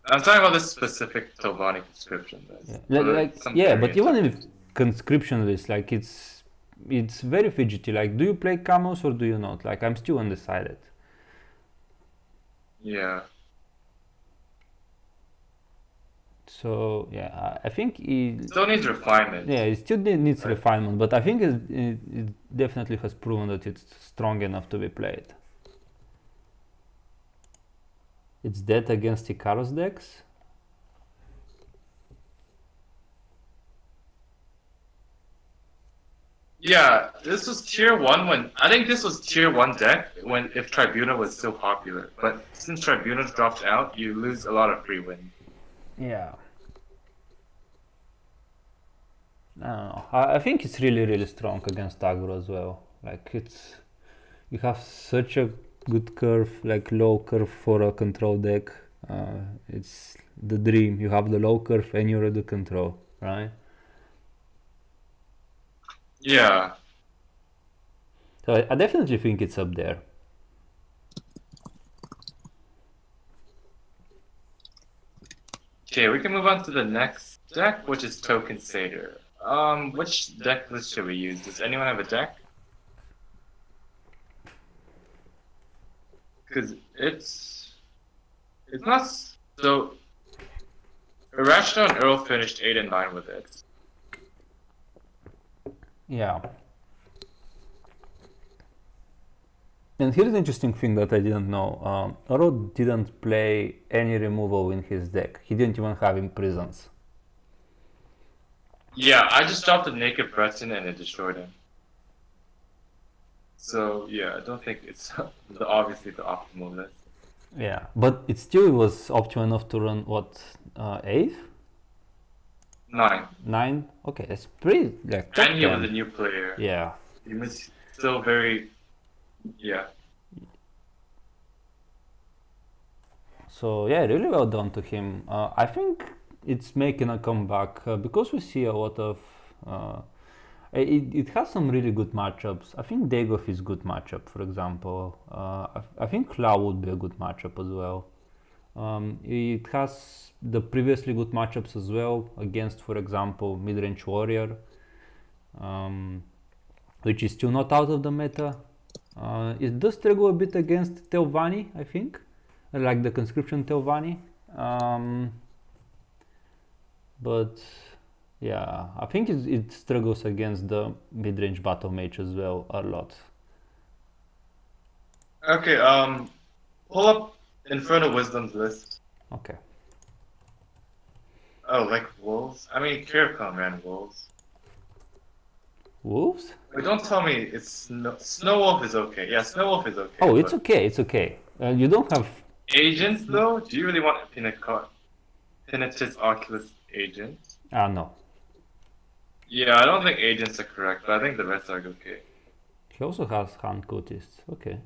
I'm talking about this specific Tobani conscription list. Yeah, but even if conscription list, like it's very fidgety. Like, do you play camels or do you not? Like, I'm still undecided. Yeah. So yeah, I think it still needs refinement. Yeah, it still needs refinement, but I think it definitely has proven that it's strong enough to be played. It's dead against Icarus decks. Yeah, this was tier 1 when I think this was tier 1 deck when if Tribunal was still popular. But since Tribunal's dropped out, you lose a lot of free win. Yeah. I don't know. I think it's really strong against Aggro as well. Like you have such a good curve, like low curve for a control deck. It's the dream. You have the low curve and you're at the control, right? Yeah. So I definitely think it's up there. Okay, we can move on to the next deck, which is Token Satyr. Which deck list should we use? Does anyone have a deck? Because it's not so. Irrational and Earl finished 8 and 9 with it. Yeah. And here's an interesting thing that I didn't know. Earl didn't play any removal in his deck. He didn't even have imprisons. Yeah, I just dropped a Naked Breton and it destroyed him. So yeah, I don't think it's obviously the optimal list. Yeah, but it still was optimal enough to run what 8th? 9. 9? Okay, that's pretty like. And he was a new player. Yeah. He was still very, yeah. So yeah, really well done to him. I think it's making a comeback because we see a lot of. It has some really good matchups. I think Dagoth is good matchup, for example. I think Claw would be a good matchup as well. It has the previously good matchups as well against, for example, Midrange Warrior, which is still not out of the meta. It does struggle a bit against Telvanni, I think, like the conscription Telvanni. But yeah, I think it struggles against the mid-range battle mage as well a lot. Okay, pull up Infernal Wisdom's list. Okay. Oh, like wolves? I mean, Karakondzhul ran wolves. Wolves? Wait, don't tell me it's Snow Wolf is okay. Yeah, Snow Wolf is okay. Oh, it's okay, it's okay. You don't have... Agents, though? Do you really want a Pinatus Oculus agent? No. Yeah, I don't think agents are correct, but I think the rest are okay. He also has hand cultists. Okay.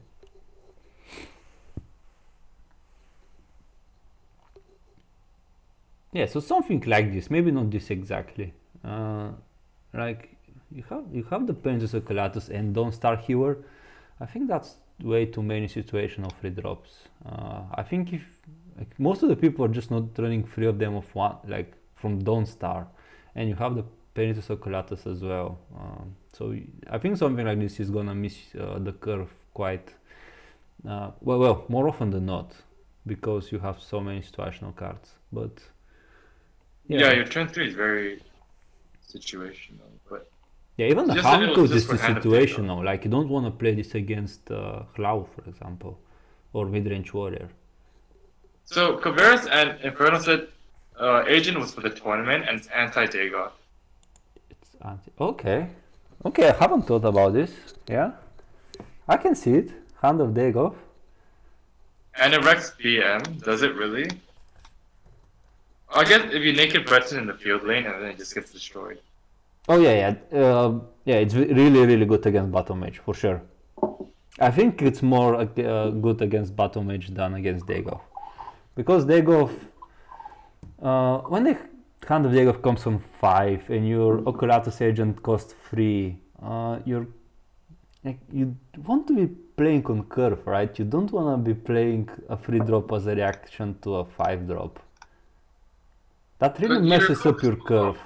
Yeah, so something like this. Maybe not this exactly. Like you have the Pensus Oculatus and Don't Star Healer. I think that's way too many situational free drops. I think if like, most of the people are just not running 3 of them of one, like from Don't Star, and you have the Pensus Oculatus as well. So I think something like this is gonna miss the curve quite well, more often than not, because you have so many situational cards. But yeah, your turn 3 is very situational, but yeah, even the just hand code is for hand situational. Like you don't want to play this against Hlau, for example, or midrange warrior. So Caveras and Inferno said agent was for the tournament and it's anti-Dagoth. It's okay. I haven't thought about this. Yeah, I can see it. Hand of Dagoth. And it wrecks BM. Does it really? I guess if you naked Breton in the field lane and then it just gets destroyed. Oh yeah, yeah, it's really good against bottom mage for sure. I think it's more good against bottom mage than against dagoth, because dagoth, when the hand of dagoth comes on 5 and your Occuratus agent costs 3, you want to be playing on curve, right? You don't want to be playing a 3 drop as a reaction to a 5 drop. That really messes up your curve.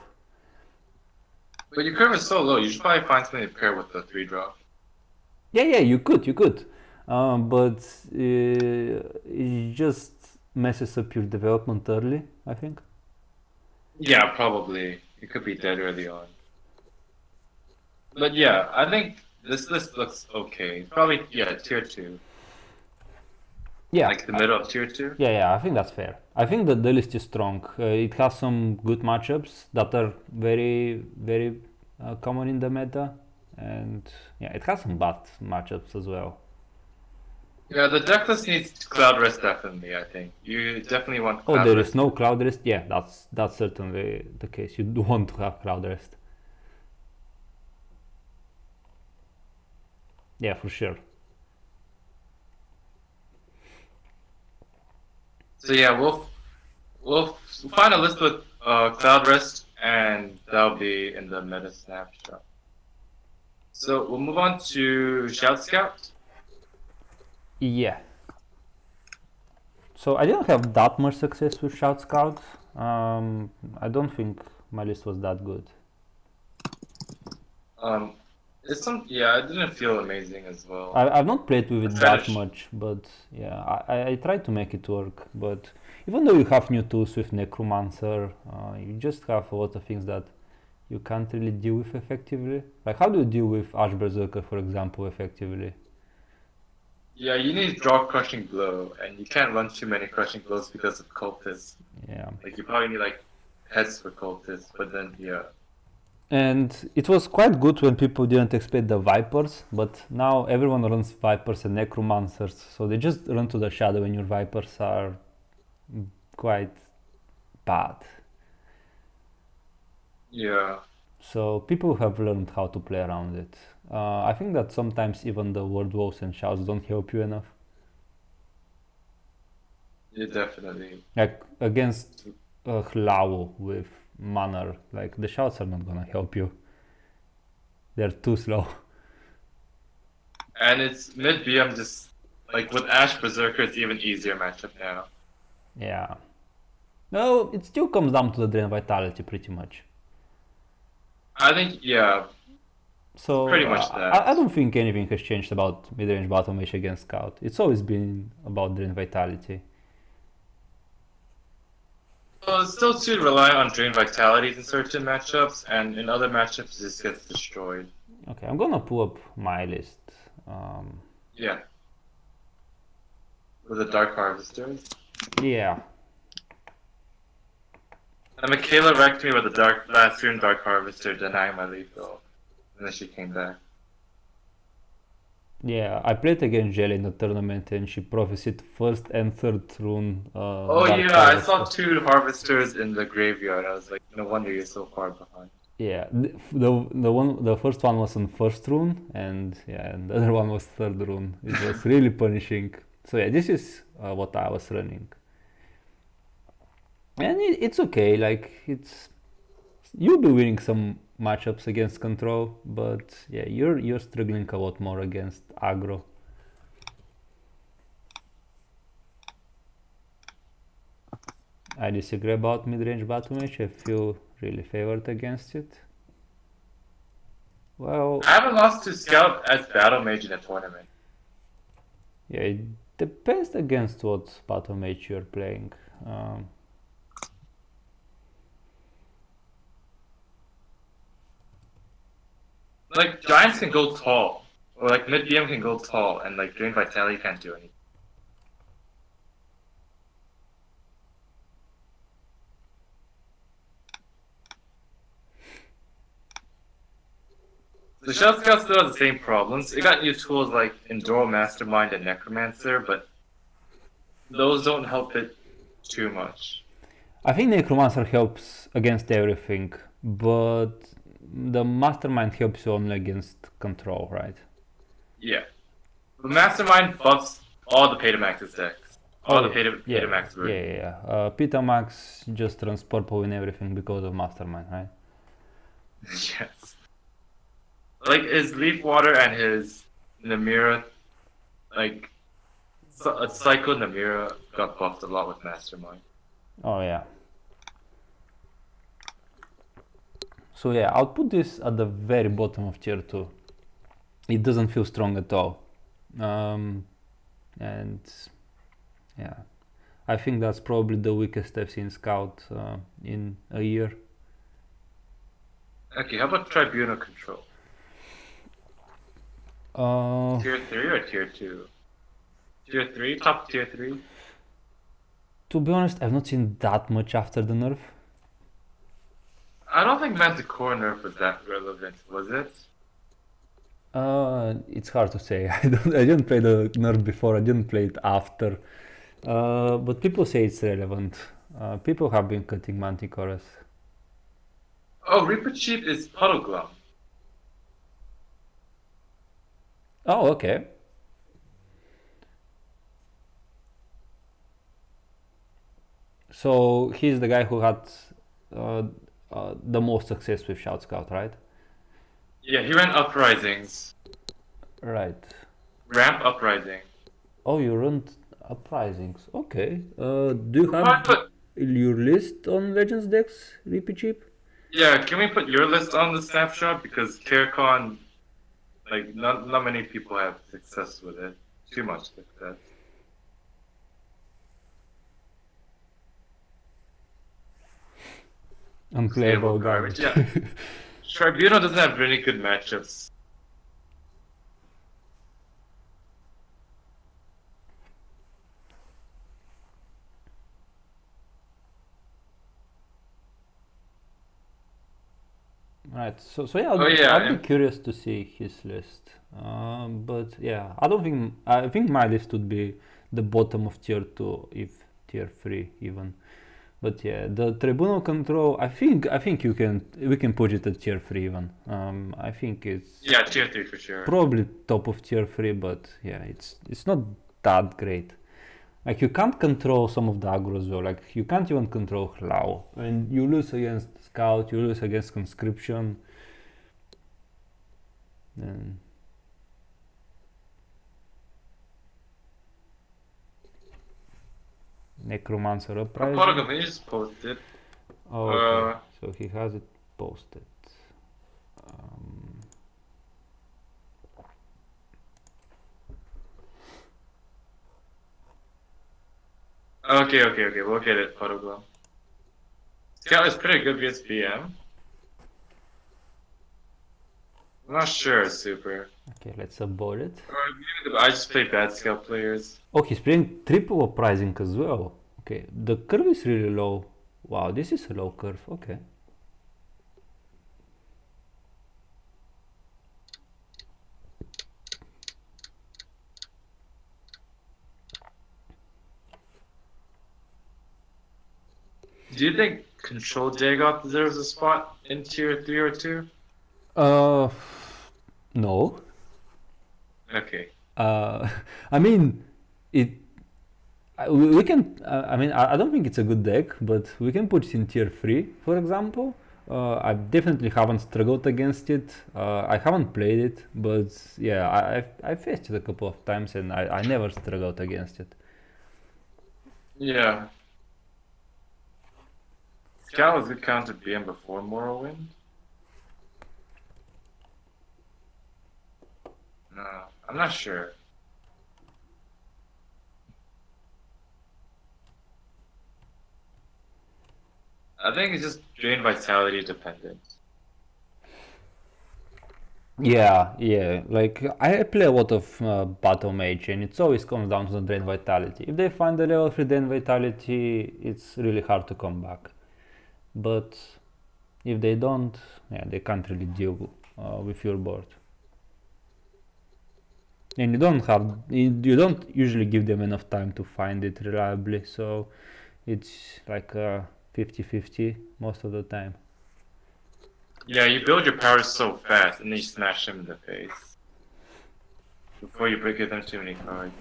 But your curve is so low, you should probably find something to pair with the 3 drop. Yeah, you could. But it just messes up your development early, I think. Yeah, probably. It could be dead early on. But yeah, I think this list looks okay. Probably, yeah, tier 2. Yeah. Like the middle of tier 2? Yeah, I think that's fair. I think that the list is strong. It has some good matchups that are very common in the meta. And yeah, it has some bad matchups as well. Yeah, the deck list needs Cloud Rest definitely, I think. You definitely want Cloud Rest. Oh, there is no Cloud Rest? Yeah, that's certainly the case. You do want to have Cloud Rest. Yeah, for sure. So yeah, we'll find a list with Cloud Rest, and that'll be in the meta snapshot. So we'll move on to Shout Scout. Yeah. So I didn't have that much success with Shout Scout. I don't think my list was that good. Yeah, it didn't feel amazing as well. I've not played with it that much, but yeah, I tried to make it work. But even though you have new tools with Necromancer, you just have a lot of things that you can't really deal with effectively. Like, how do you deal with Ash Berserker, for example, effectively? Yeah, you need draw Crushing Blow, and you can't run too many Crushing Blows because of Cultists. Yeah. Like, you probably need, like, heads for Cultists, but then, yeah. And it was quite good when people didn't expect the Vipers, but now everyone runs Vipers and Necromancers, so they just run to the Shadow and your Vipers are quite bad. Yeah. So people have learned how to play around it. I think that sometimes even the Word Walls and Shouts don't help you enough. Yeah, definitely. Like against Hlao with Manner, like the Shouts are not gonna help you. They're too slow. And it's mid-BM just, like with Ash Berserker, it's even easier matchup now. Yeah. No, it still comes down to the Drain Vitality pretty much. I think, yeah. So pretty much that. I don't think anything has changed about mid-range bottom mage against Scout. It's always been about Drain Vitality. Well, it's still too reliant on Drain Vitalities in certain matchups, and in other matchups, it just gets destroyed. Okay, I'm gonna pull up my list. Yeah. With the Dark Harvesters. Yeah. And Michaela wrecked me with the last turn Dark Harvester, denying my lethal. And then she came back. Yeah, I played against Jelly in the tournament and she prophesied first and third rune. Oh Dark yeah, Harvester. I saw 2 Harvesters in the graveyard. I was like, no wonder you're so far behind. Yeah, the first one was on first rune, and yeah, and the other one was third rune. It was really punishing. So yeah, this is what I was running, and it's okay. Like you'll be winning some matchups against control, but yeah, you're struggling a lot more against aggro. I disagree about mid-range battle mage. I feel really favored against it. Well, I haven't lost to Scout as battle mage in a tournament. Yeah, it depends against what battle mage you're playing. Like Giants can go tall, or like mid BM can go tall, and like Drain Vitality can't do anything. The Shell Scout still has the same problems. It got new tools like Enduro Mastermind and Necromancer, but those don't help it too much. I think Necromancer helps against everything, but the Mastermind helps you only against control, right? Yeah. The Mastermind buffs all the Pay-to-Max's decks. All the Pay-to-Max versions. Yeah. Pay-to-Max just runs purple in everything because of Mastermind, right? Yes. Like his Leaf Water and his Namira, like a Cycle Namira got buffed a lot with Mastermind. Oh yeah. So yeah, I'll put this at the very bottom of tier 2. It doesn't feel strong at all. And yeah, I think that's probably the weakest I've seen Scout in a year. Okay, how about Tribunal Control? Tier 3 or tier 2? Tier 3? Top tier 3? To be honest, I've not seen that much after the nerf. I don't think Manticore nerf was that relevant, was it? It's hard to say. I didn't play the nerf before. I didn't play it after. But people say it's relevant. People have been cutting Manticores. Oh, Reaper Cheap is Puddle Glum. Oh, okay. So he's the guy who had the most success with Shout Scout, right? Yeah, he ran Uprisings. Right. Ramp Uprising. Oh, you run Uprisings. Okay. Do you have your list on Legends decks, Reapy Cheap? Yeah, can we put your list on the Snapshot? Because Karakondzhul, like, not many people have success with it. Too much success. Unplayable garbage. Yeah. Tribunal doesn't have really good matchups. Right. So yeah, I'll be curious to see his list. But yeah, I think my list would be the bottom of tier 2, if tier 3 even. But yeah, the Tribunal Control, I think we can put it at tier 3 even. I think it's tier 3 for sure. Probably top of tier 3, but yeah, it's not that great. Like, you can't control some of the aggro as well. Like, you can't even control Hlau. And you lose against Scout, you lose against Conscription. Then Necromancer Uprising. Portugal just posted. Oh, okay. So he has it posted. Okay, we'll get it, Portugal. Scout is pretty good against BM. I'm not sure, super. Okay, let's abort it. I just play bad Scout players. Oh, he's playing triple uprising as well. Okay, the curve is really low. Wow, this is a low curve. Okay. Do you think Control Dagoth deserves a spot in tier 3 or 2? No. Okay. I mean, we can. I mean, I don't think it's a good deck, but we can put it in tier 3, for example. I definitely haven't struggled against it. I haven't played it, but yeah, I faced it a couple of times and I never struggled against it. Yeah. Scout was good counter BM before Morrowind. No, I'm not sure. I think it's just drain vitality dependent. Yeah. Like, I play a lot of Battle Mage, and it always comes down to the drain vitality. If they find the level 3 drain vitality, it's really hard to come back. But if they don't, yeah, they can't really deal with your board. And you don't usually give them enough time to find it reliably, so it's like 50-50 most of the time. Yeah, you build your powers so fast and then you smash them in the face before you give them too many cards.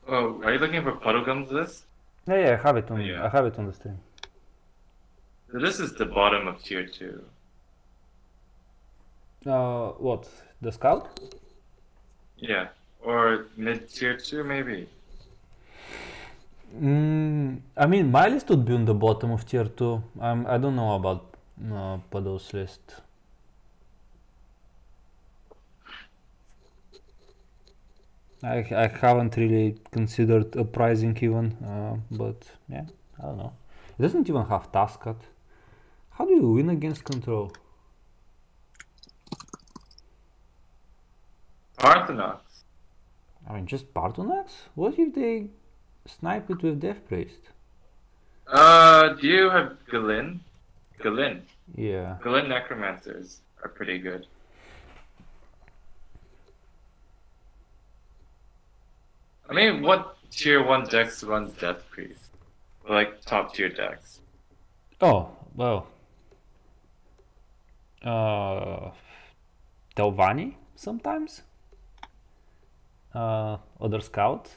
Oh, are you looking for Puddlegum's list? Yeah, I have it on. Yeah. I have it on the stream. So this is the bottom of tier 2. What? The scout? Yeah, or mid tier 2 maybe. I mean, my list would be on the bottom of tier 2. I don't know about Pado's list. I haven't really considered uprising even, but yeah, I don't know. It doesn't even have task cut. How do you win against control? Parthenos. I mean, just Parthenax? What if they snipe it with Death Priest? Do you have Galin? Galin. Yeah. Galin Necromancers are pretty good. I mean, what tier 1 decks runs Death Priest? Like, top tier decks. Oh, well. Telvanni sometimes. Other Scout.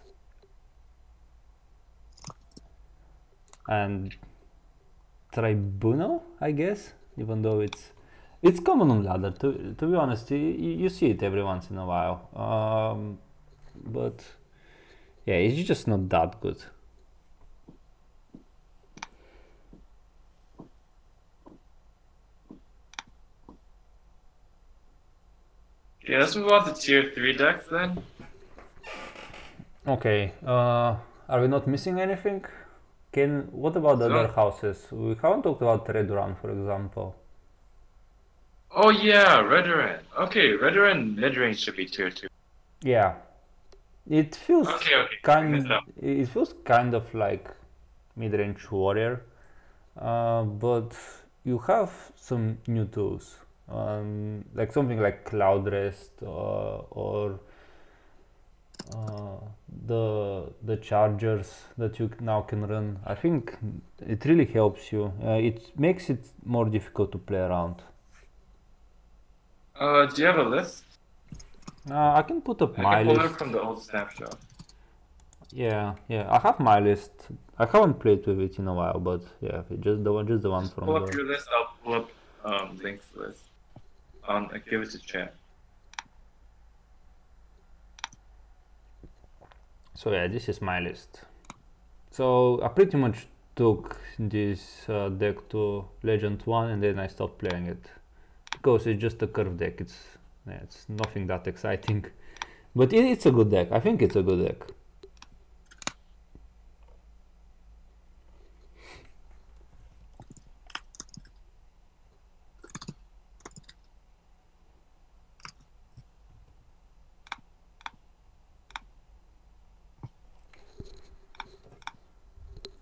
And Tribunal, I guess, even though it's common on ladder. To be honest, you see it every once in a while. But yeah, it's just not that good. Yeah, let's move on to tier 3 decks then. Okay, are we not missing anything? What about the other houses? We haven't talked about Redoran, for example. Oh yeah, Redoran. Okay, Redoran midrange should be tier 2. Yeah, it feels it feels kind of like mid-range warrior, but you have some new tools, like something like Cloud Rest or the chargers that you now can run. I think it really helps you. It makes it more difficult to play around. Do you have a list? I can put up my list. I can pull list. it from the old snapshot. Yeah, I have my list. I haven't played with it in a while, but yeah, just the one from. Pull up your list. I'll pull up Link's list. I'll give it to chat. So yeah, this is my list. So I pretty much took this deck to Legend 1 and then I stopped playing it because it's just a curve deck. It's nothing that exciting, but it's a good deck. I think it's a good deck.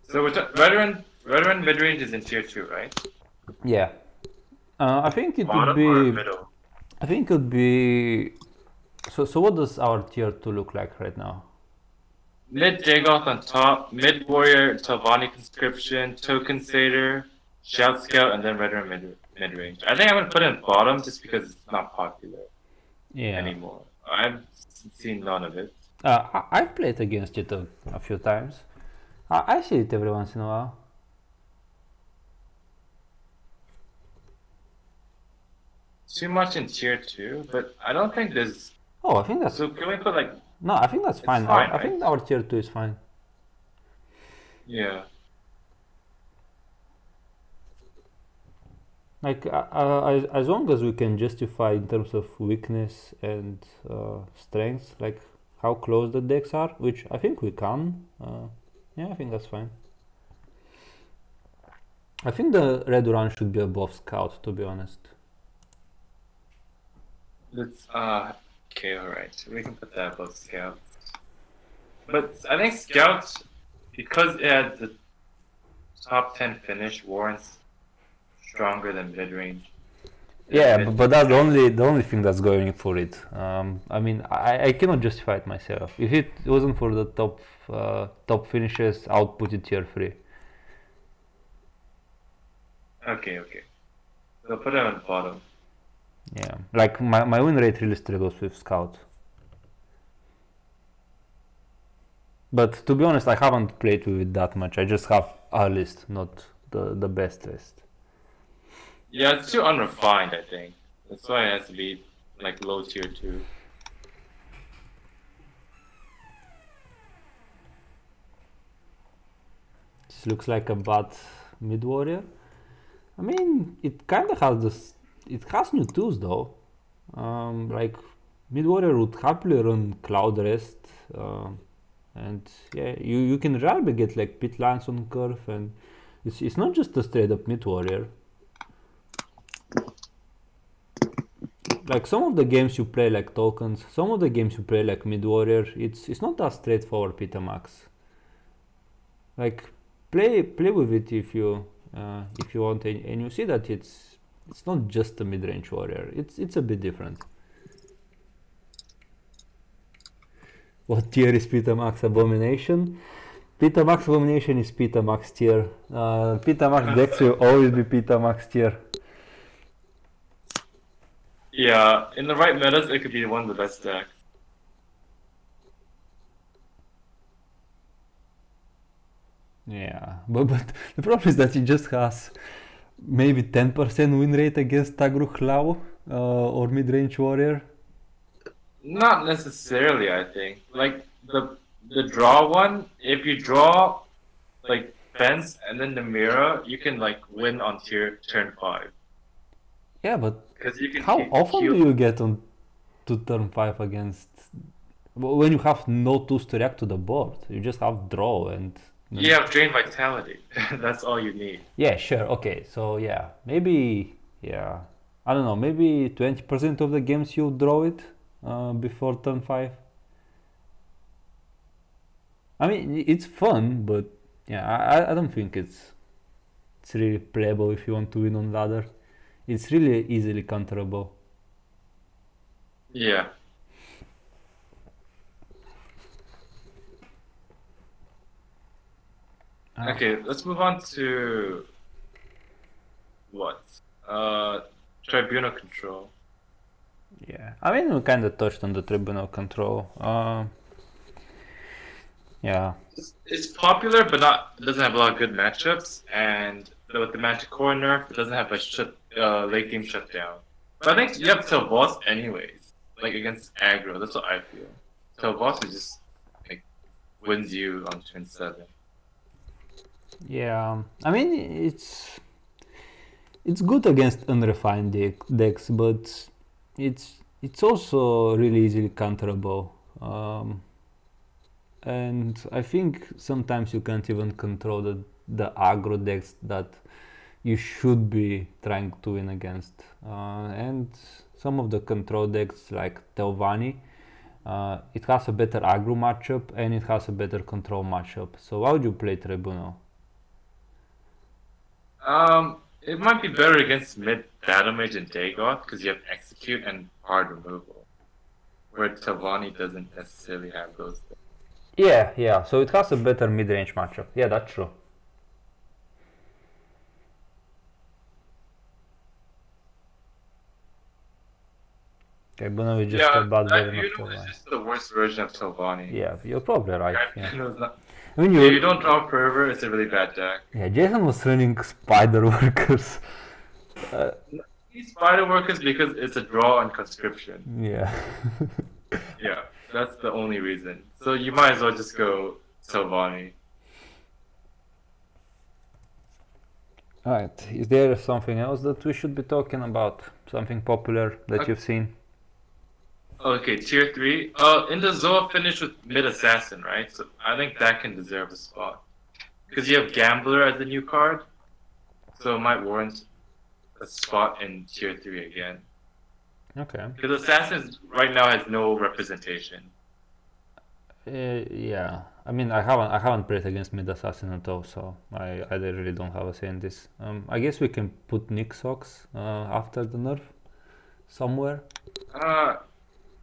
So Veteran midrange is in tier 2, right? Yeah. I think it Bottom would be. Or middle? I think it would be. So what does our tier 2 look like right now? Mid Dagoth on top, mid warrior, Telvanni conscription, token satyr, shout scout, and then veteran mid range. I think I'm gonna put it in bottom just because it's not popular anymore. I've seen none of it. I've played against it a few times. I see it every once in a while. Too much in tier 2, but I don't think there's. Oh, I think that's. So can we put like? No, I think that's fine. I think our tier 2 is fine. Yeah. Like as long as we can justify in terms of weakness and strength, like how close the decks are, which I think we can. Yeah, I think that's fine. I think the red run should be above scout, to be honest. Let's okay, alright. We can put that above scout. But I think scout, because it had the top 10 finish, warrants stronger than mid range. Yeah, but that's the only thing that's going for it. I mean, I cannot justify it myself. If it wasn't for the top finishes, I would put it tier 3. Okay, okay. So put it on bottom. Yeah, like my win rate really struggles with Scout. But to be honest, I haven't played with it that much. I just have a list, not the best list. Yeah, it's too unrefined, I think. That's why it has to be like low tier 2. This looks like a bad mid warrior. I mean, it kind of has this. It has new tools though. Like mid warrior would happily run cloud rest, and yeah, you can rarely get like pit lines on curve, and it's not just a straight up mid warrior. Like some of the games you play like tokens, some of the games you play like mid warrior, it's not that straightforward Pitamax. Like play with it if you want, and you see that it's not just a mid range warrior. It's a bit different. What tier is Pitamax Abomination? Pitamax Abomination is Pitamax tier. Pitamax decks will always be Pitamax tier. Yeah, in the right metas, it could be one of the best decks. Yeah, but the problem is that it just has maybe 10% win rate against Aggro or mid-range warrior. Not necessarily, I think. Like the draw one, if you draw like fence and then the mirror, you can like win on turn 5. Yeah, but Because you can how often do you get on to turn 5 against when you have no tools to react to the board? You just have draw and you have drain vitality. That's all you need. yeah, sure, okay, so yeah, maybe, yeah, I don't know, maybe 20% of the games you draw it before turn 5. I mean, it's fun, but yeah, I don't think it's really playable if you want to win on ladder. It's really easily counterable. Yeah. Okay, let's move on to what? Tribunal control. Yeah, I mean, we kind of touched on the Tribunal control. Yeah. It's popular, but it doesn't have a lot of good matchups, and with the Magic Core nerf, it doesn't have a late game shutdown. But I think you have Telboss anyways, like against Aggro. That's what I feel. Telboss is just like wins you on turn 7. Yeah, I mean, it's good against unrefined decks, but it's also really easily counterable. And I think sometimes you can't even control the aggro decks that you should be trying to win against. And some of the control decks like Telvanni, it has a better aggro matchup and it has a better control matchup. So how would you play Tribunal? It might be better against mid Battlemage and Dagoth because you have Execute and Hard Removal, where Telvanni doesn't necessarily have those things. Yeah, so it has a better mid-range matchup. Yeah, that's true. Okay, but we just about version of Telvanni. It's just the worst version of Telvanni. Yeah, you're probably right. Yeah. I mean, if you don't draw Fervor, it's a really bad deck. Yeah, Jason was running Spider Workers. Spider Workers because it's a draw and conscription. Yeah. Yeah, that's the only reason. So you might as well just go Telvanni. Alright, is there something else that we should be talking about? Something popular that you've seen? Okay, tier 3. In the Zoa finish with mid assassin, right? So I think that can deserve a spot. Because you have Gambler as the new card. So it might warrant a spot in tier 3 again. Okay. Because Assassin right now has no representation. Yeah, I mean, I haven't played against mid assassin at all, so I really don't have a say in this. I guess we can put Nick Sox after the nerf. somewhere?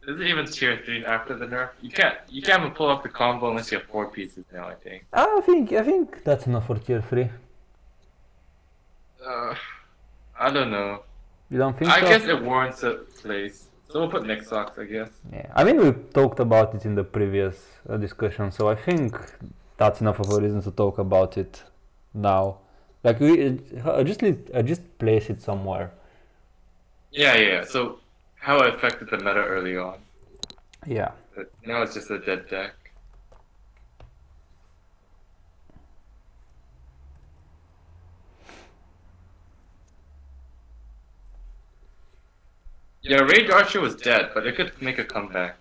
Is it even tier 3 after the nerf? You can't even pull off the combo unless you have 4 pieces now, I think. I think that's enough for tier 3. I don't know. You don't think I so? guess it warrants a place. So we'll put Nick Socks, I guess. Yeah, I mean we talked about it in the previous discussion, so I think that's enough of a reason to talk about it now. Like just place it somewhere. Yeah. So how it affected the meta early on. Yeah. But now it's just a dead deck. Yeah, Rage Archer was dead, but it could make a comeback.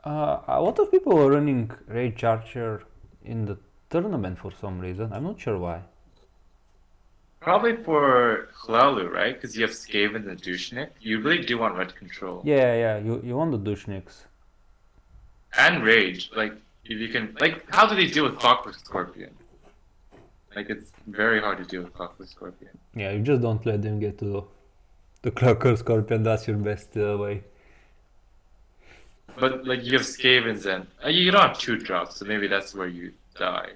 A lot of people were running Rage Archer in the tournament for some reason. I'm not sure why. Probably for Hlalu, right? Because you have Skaven and Douchnik. You really do want red control. Yeah, you want the Douchniks. And Rage. Like, if you can... Like, how do they deal with Clockwork Scorpion? Like, it's very hard to deal with Clockwork Scorpion. Yeah, you just don't let them get to the Clockwork Scorpion. That's your best way. But, like, you have Skavens and... you don't have 2 drops, so maybe that's where you die.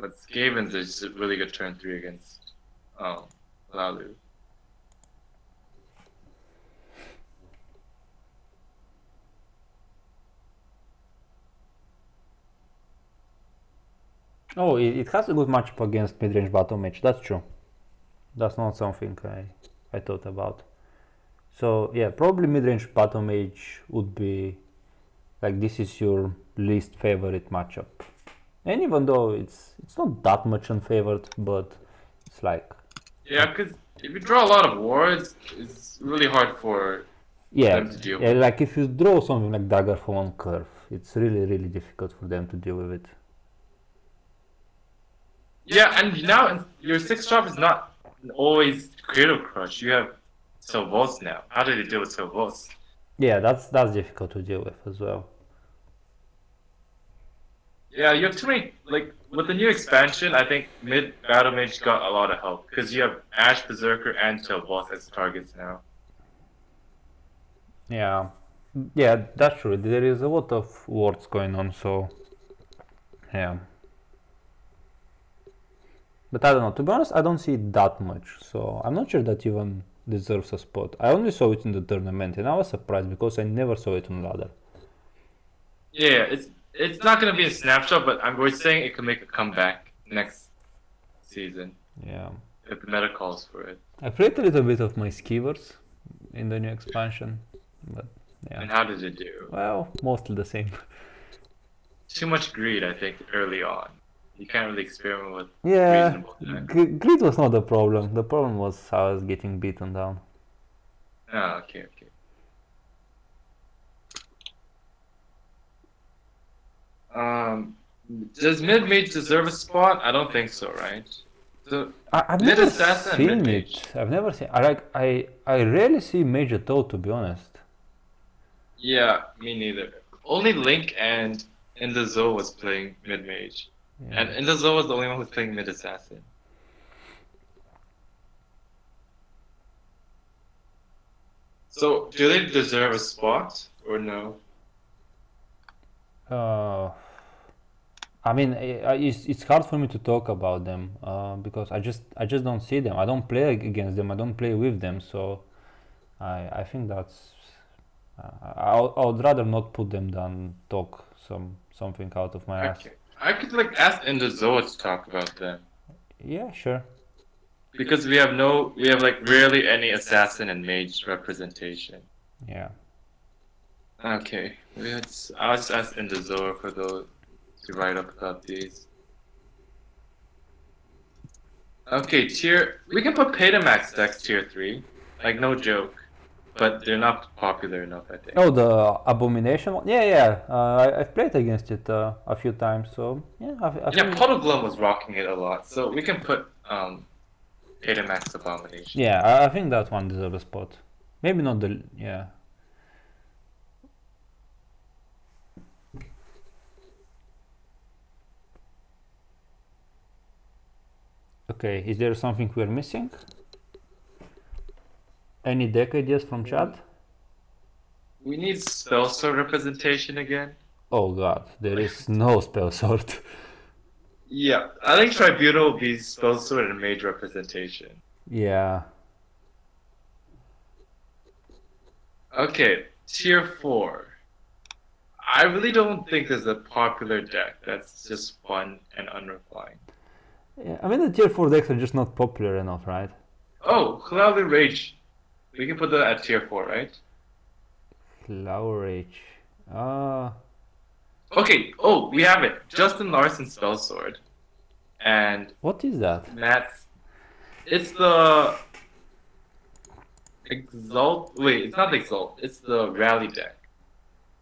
But Skavens is a really good turn 3 against Hlalu. Oh, it has a good matchup against mid-range bottom mage. That's true. That's not something I thought about. So yeah, probably mid-range bottom mage would be like this is your least favorite matchup. And even though it's not that much unfavored, but it's like Yeah, because if you draw a lot of wards, it's really hard for them to deal with. like if you draw something like Dagger for one curve, it's really difficult for them to deal with it. Yeah, and now your 6-drop is not always Cradle Crush. You have Sylvos now. How do they deal with Sylvos? Yeah, that's difficult to deal with as well. Yeah, you have too many, like, with the new expansion, I think mid Battle Mage got a lot of help. Because you have Ash, Berserker, and Sylvos as targets now. Yeah, that's true. There is a lot of wards going on, so yeah. But I don't know. To be honest, I don't see it that much, so I'm not sure that even deserves a spot. I only saw it in the tournament, and I was surprised because I never saw it on ladder. Yeah, it's not gonna be a snapshot, but we're saying it can make a comeback next season. Yeah. If the meta calls for it. I played a little bit of my skivers in the new expansion, but yeah. And how did it do? Well, mostly the same. Too much greed, I think, early on. You can't really experiment with Yeah, reasonable decks. greed was not the problem. The problem was I was getting beaten down. Oh, okay. Does mid mage deserve a spot? I don't think so, right? So I've mid never assassin and seen mid mage. it. I've never seen. I rarely see mage at all, to be honest. Yeah, me neither. Only Link and Indazo was playing mid mage, Yeah. and Indazo was the only one who was playing mid assassin. So do they deserve a spot or no? I mean, it's hard for me to talk about them because I just don't see them. I don't play against them. I don't play with them. So I think that's I would rather not put them than talk something out of my ass. Okay. I could like ask Indazo to talk about them. Yeah, sure. Because we have like rarely any assassin and mage representation. Yeah. Okay, I'll just ask Indazo for those to write up about these. Okay, we can put Petamax decks tier 3, like no joke, but they're not popular enough, I think. Oh, the Abomination one? Yeah. I've played against it a few times, so yeah. I Yeah, think... Puddleglum was rocking it a lot, so we can put Petamax Abomination. Yeah, I think that one deserves a spot. Maybe not the... yeah. Okay, is there something we're missing? Any deck ideas from chat? We need spell sword representation again. Oh god, there is no spell sword. Yeah, I think Tribunal will be spell sword and mage representation. Yeah. Okay, tier 4. I really don't think there's a popular deck that's just fun and unrefined. Yeah, I mean the tier 4 decks are just not popular enough, right? Oh, Clouded Rage. We can put that at tier 4, right? Flower Rage. Okay, oh, we have it. Justin Larson Spellsword. And What is that? Matt's... It's the... Exalt... Wait, it's not the Exalt. It's the Rally deck.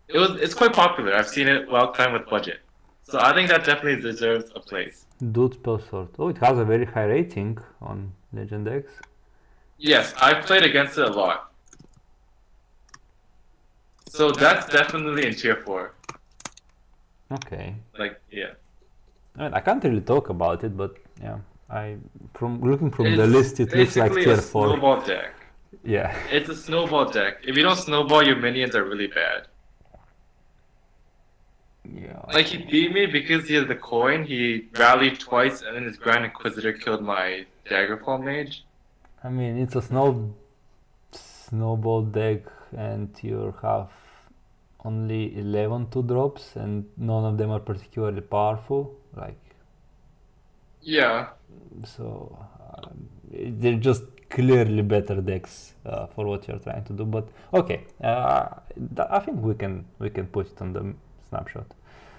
It's quite popular. I've seen it while playing with budget. So I think that definitely deserves a place. Dude spell sword. Oh, it has a very high rating on Legend decks. Yes, I've played against it a lot. So that's definitely in tier 4. Okay. Like, yeah. I mean, I can't really talk about it, but yeah, from looking from It's the list, it looks like basically tier a 4. snowball deck. Yeah. It's a snowball deck. If you don't snowball, your minions are really bad. Yeah. Like, he beat me because he had the coin, he rallied twice, and then his Grand Inquisitor killed my Daggerfall mage. I mean, it's a snowball deck, and you have only 11 2-drops, and none of them are particularly powerful. Like, Yeah. so they're just clearly better decks for what you're trying to do. But okay, I think we can put it on the snapshot.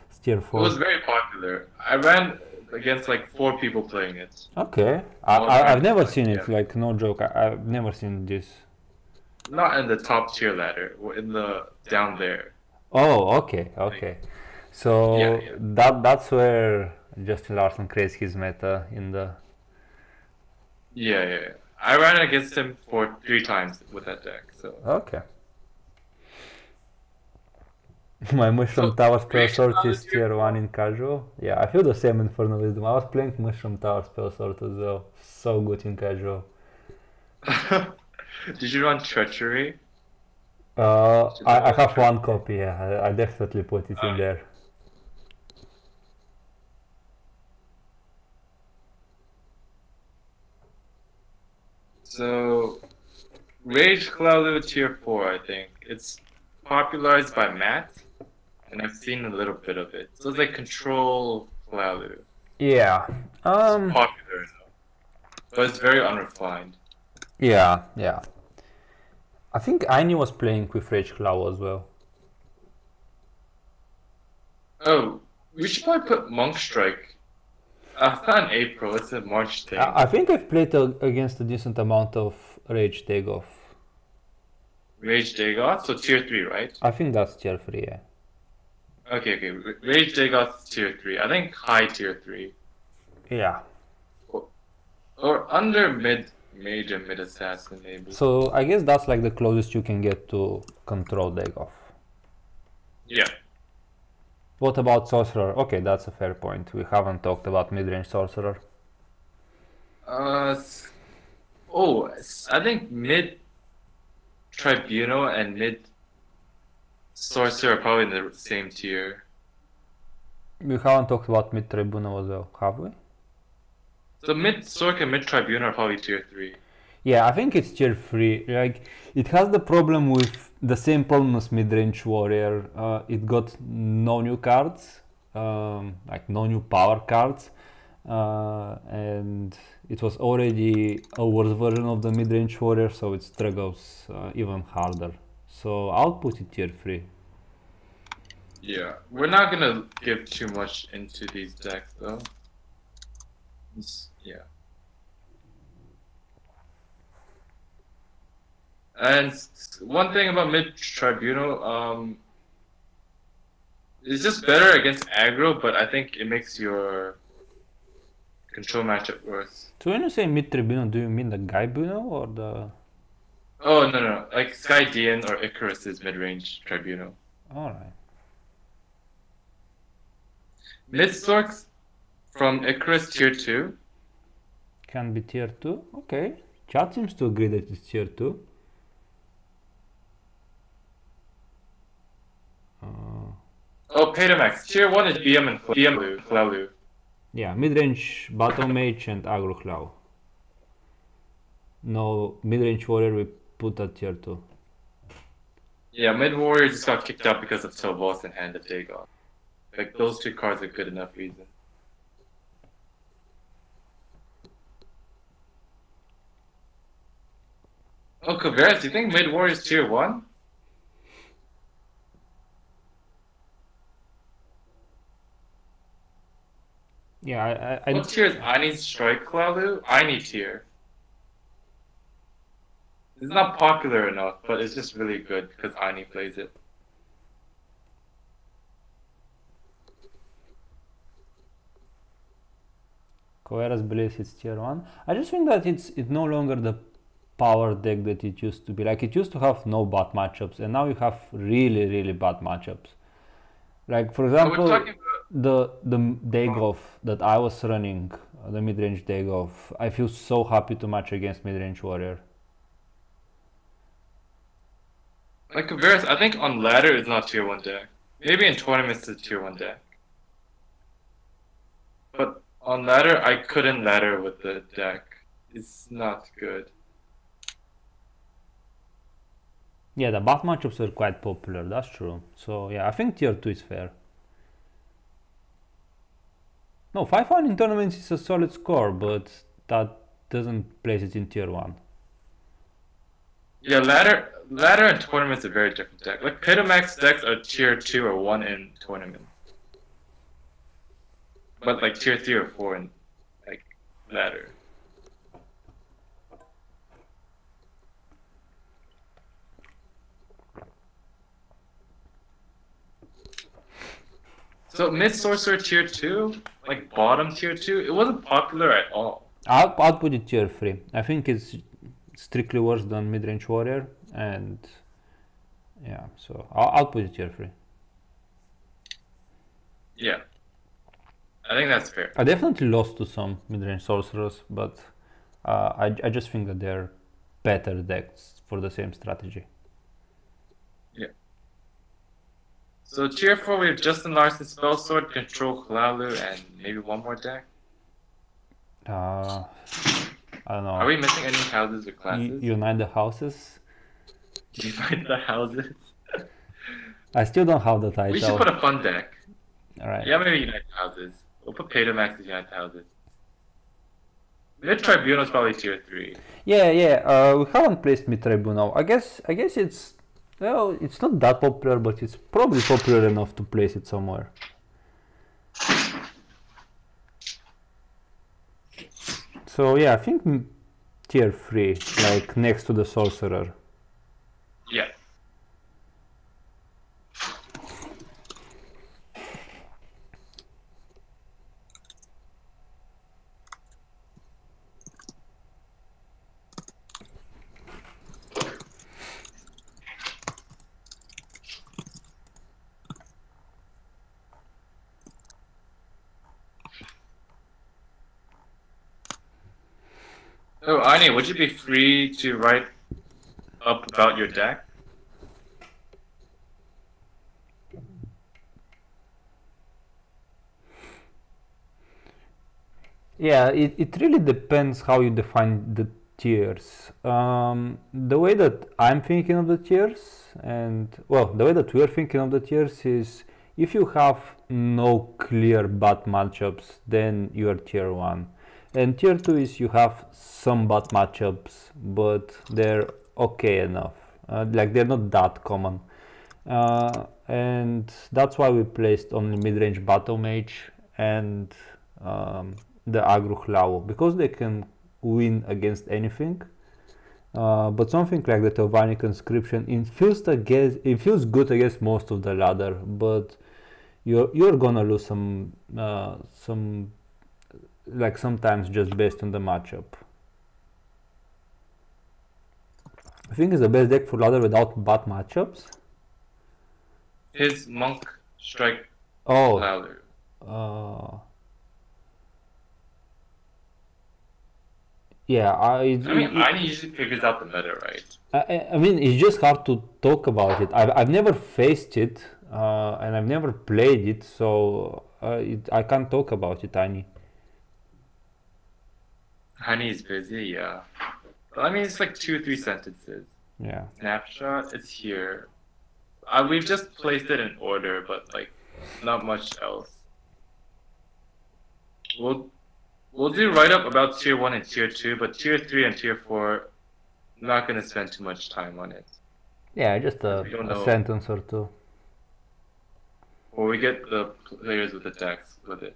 It's tier It 4. was very popular. I ran against like 4 people playing it. Okay, All I've never friends, seen like, it. yeah. Like, no joke, I've never seen this. Not in the top tier ladder, in the down there. Oh, okay, okay. So Yeah. that's where Justin Larson creates his meta in the. Yeah. I ran against him for 3 times with that deck, so... Okay. My Mushroom So, Tower spell Rage sword Cloud is is tier tier 1 in casual. Yeah, I feel the same in Infernal Wisdom. I was playing Mushroom Tower spell sword as well. So good in casual. Did you run Treachery? I have one copy, yeah. I definitely put it in there. So, Rage Cloud tier 4, I think. It's popularized by Matt, and I've seen a little bit of it. So it's like Control Cloud. Yeah. It's popular enough, but it's very unrefined. Yeah. I think Aini was playing with Rage Claw as well. Oh, we should probably put Monk Strike. It's not in April, it's a March thing. I think I've played against a decent amount of Rage Dagoth. Rage Dagoth, so tier 3, right? I think that's tier 3, yeah. Okay. Rage Dagoth is tier 3. I think high tier 3. Yeah. Or under mage and mid assassin, maybe. So I guess that's like the closest you can get to control Dagoth. Yeah. What about Sorcerer? Okay, that's a fair point. We haven't talked about mid-range Sorcerer. I think mid Tribunal and mid Sorcerer are probably in the same tier. We haven't talked about mid-Tribunal as well, have we? So mid Sorc and mid Tribunal are probably tier 3. Yeah, I think it's tier 3. Like, it has the problem with the same problem as mid-range Warrior. It got no new cards, like no new power cards, and it was already a worse version of the mid-range Warrior, so it struggles even harder. So I'll put it tier 3. Yeah, we're not gonna give too much into these decks though. Yeah. And one thing about mid Tribunal, it's just better against aggro, but I think it makes your control matchup worse. So when you say mid-Tribunal, do you mean the Gaibunal or the... Oh, no. Like Sky Dian or Icarus is mid-range Tribunal. Alright. Mid-Storks from Icarus tier 2. Can be tier 2? Okay. Chat seems to agree that it's tier 2. Betamax. Tier 1 is BM and Clelu. Yeah, mid-range battle mage and aggro claw. No, mid-range warrior we put at tier 2. Yeah, mid warrior just got kicked out because of Tovos and Hand of Dagoth. Like, those two cards are good enough reason. Oh, Kavers, do you think mid warrior is tier 1? Yeah, I What tier is Ani's Strike Cloud? Ani tier. It's not popular enough, but it's just really good because Ani plays it. Coeras believes it's tier 1. I just think that it's no longer the power deck that it used to be. Like, it used to have no bad matchups, and now you have really bad matchups. Like, for example, the dagoth that I was running, the mid-range dagoth, I feel so happy to match against mid-range warrior. Like Kavers, I think on ladder it's not tier 1 deck. Maybe in tournaments it's tier 1 deck. But on ladder, I couldn't ladder with the deck. It's not good. Yeah, the bad matchups are quite popular, that's true. So yeah, I think tier 2 is fair. No, 5-1 in tournaments is a solid score, but that doesn't place it in tier 1. Yeah, ladder and tournaments are very different deck. Like Pitamax decks are tier 2 or 1 in tournament. But like tier 3 or 4 in like ladder. So mid sorcerer tier 2, like bottom tier 2, it wasn't popular at all. I'll put it tier 3. I think it's strictly worse than mid-range warrior, and yeah, so I'll put it tier 3. Yeah, I think that's fair. I definitely lost to some mid-range sorcerers, but I just think that they're better decks for the same strategy. Yeah. So tier 4 we have Justin Larson, Spell Sword, Control Kalalu, and maybe one more deck. I don't know. Are we missing any houses or classes? Unite the houses? Unite the houses? I still don't have the title. We should put a fun deck. Alright. Yeah, maybe Unite the houses. We'll put Betamax as Unite the houses. Mid Tribunal is probably tier 3. Yeah. We haven't placed mid Tribunal. I guess it's, well, it's not that popular, but it's probably popular enough to place it somewhere. So yeah, I think tier 3, like next to the sorcerer. Yeah. Oh, Ani, would you be free to write up about your deck? Yeah, it really depends how you define the tiers. The way that I'm thinking of the tiers, and well, the way that we're thinking of the tiers is if you have no clear bad matchups, then you are tier 1. And tier 2 is you have some bad matchups, but they're okay enough. Like, they're not that common. And that's why we placed only mid-range battle mage and the aggro claw, because they can win against anything. But something like the Telvanni conscription, it feels good against most of the ladder, but you're gonna lose some like sometimes just based on the matchup. I think it's the best deck for ladder without bad matchups. His monk strike ladder. Yeah, I mean, Ani usually figures out the meta, right? I mean, it's just hard to talk about it. I've never faced it, and I've never played it, so I can't talk about it, Tiny. Honey's busy, yeah. But I mean, it's like 2 or 3 sentences. Yeah. Snapshot, it's here. We've just placed it in order, but like, not much else. We'll do write up about tier 1 and tier 2, but tier 3 and tier 4, I'm not gonna spend too much time on it. Yeah, just We don't a know. sentence or two. Or we get the players with the decks with it.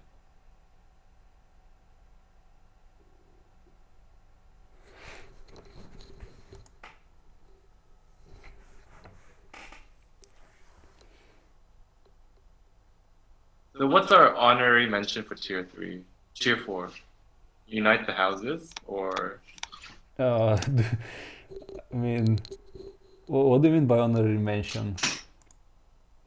So what's our honorary mention for tier 3? Tier 4? Unite the houses? Or... I mean, what do you mean by honorary mention?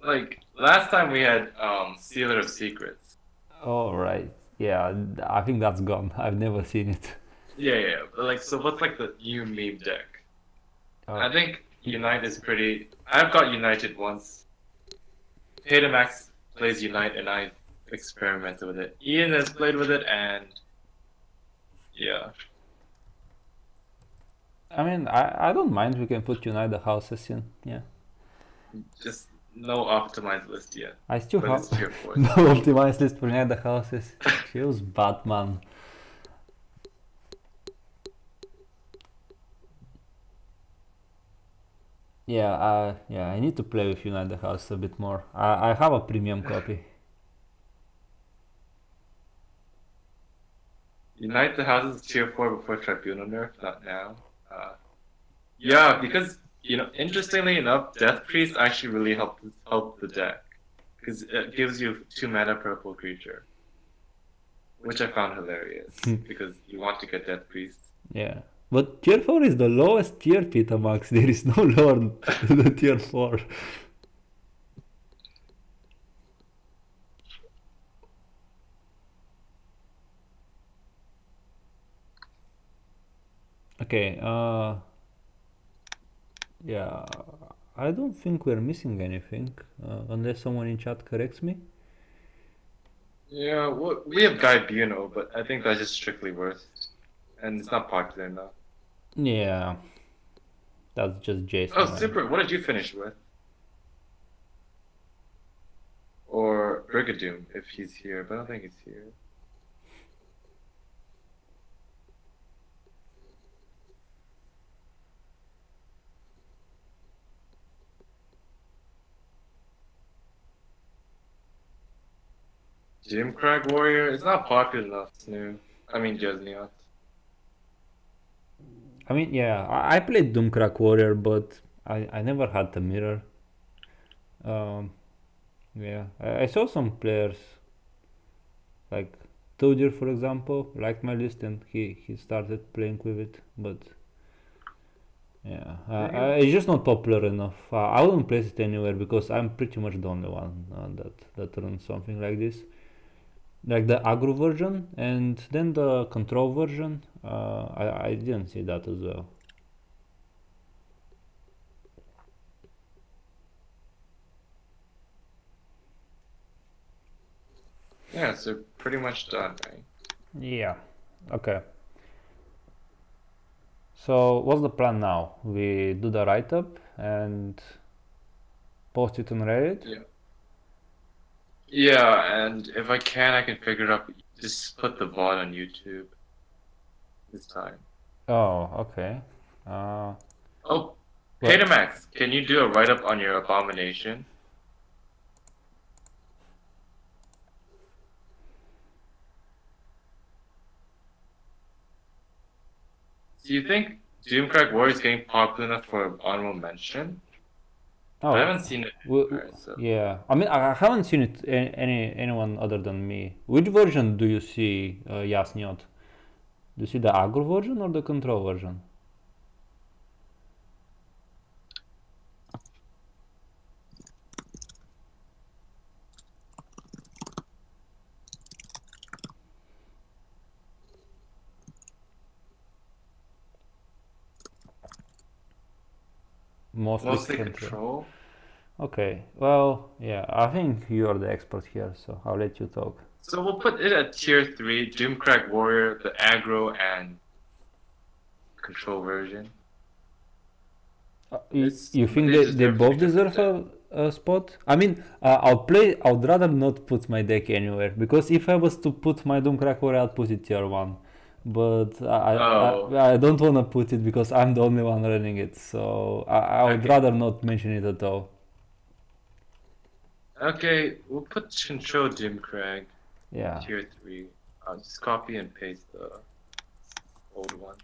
Like, last time we had Sealer of Secrets. Oh, right. Yeah, I think that's gone. I've never seen it. Yeah. But like, so what's like the new meme deck? I think Unite is pretty... I've got United once. Max plays Unite and I experimented with it. Ian has played with it and... Yeah. I mean, I don't mind. We can put Unite the houses in. Yeah. Just no optimized list yet. I still But have it's tier 4. no optimized list for Unite the houses. Feels bad, man. Yeah, I need to play with Unite the House a bit more. I have a premium copy. Unite the houses tier 4 before Tribunal nerf, not now. Yeah, because, you know, interestingly enough, Death Priest actually really help the deck. Because it gives you 2 mana purple creature. Which I found hilarious, because you want to get Death Priest. Yeah. But tier 4 is the lowest tier, Max. There is no lower than tier 4. Okay, yeah, I don't think we're missing anything, unless someone in chat corrects me. Yeah, we have Guy Buno, but I think that's just strictly worth. And it's not popular enough. Yeah, that's just Jason. Oh, Super, what did you finish with? Or Brigadoon, if he's here, but I don't think he's here. Jimcrag Warrior, it's not popular enough, Snoo. I mean, Jesniot. I mean, yeah, I played Doomcrack Warrior, but I never had the mirror. Yeah, I saw some players, like Todir, for example, liked my list and he started playing with it, but yeah, it's just not popular enough. I wouldn't place it anywhere because I'm pretty much the only one that runs something like this. Like the aggro version and then the control version, I didn't see that as well. Yeah, so pretty much done, right? Yeah, okay. So what's the plan now? We do the write-up and post it on Reddit? Yeah, and if I can, I can figure it out. Just put the VOD on YouTube this time. Oh, okay. Oh, Max, can you do a write-up on your abomination? Do you think Doomcrack Warrior is getting popular enough for an honorable mention? Oh, I haven't seen it anywhere, so. Yeah, I mean, I haven't seen it anyone other than me. Which version do you see, Yasniot? Do you see the aggro version or the control version? Mostly control. Okay, well, yeah, I think you are the expert here, so I'll let you talk. So we'll put it at tier 3, Doomcrack Warrior, the aggro and control version. You think They they deserve to be both deserve considered. a spot? I mean, I would rather not put my deck anywhere, because if I was to put my Doomcrack Warrior, I'd put it tier 1. But Oh, I don't want to put it because I'm the only one running it, so I would okay. rather not mention it at all. Okay, we'll put control Doomcrack, Yeah. tier 3. I'll just copy and paste the old one.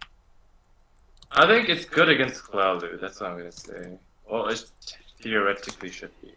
I think it's good against Cloudlu, that's what I'm gonna say. Well, it theoretically should be.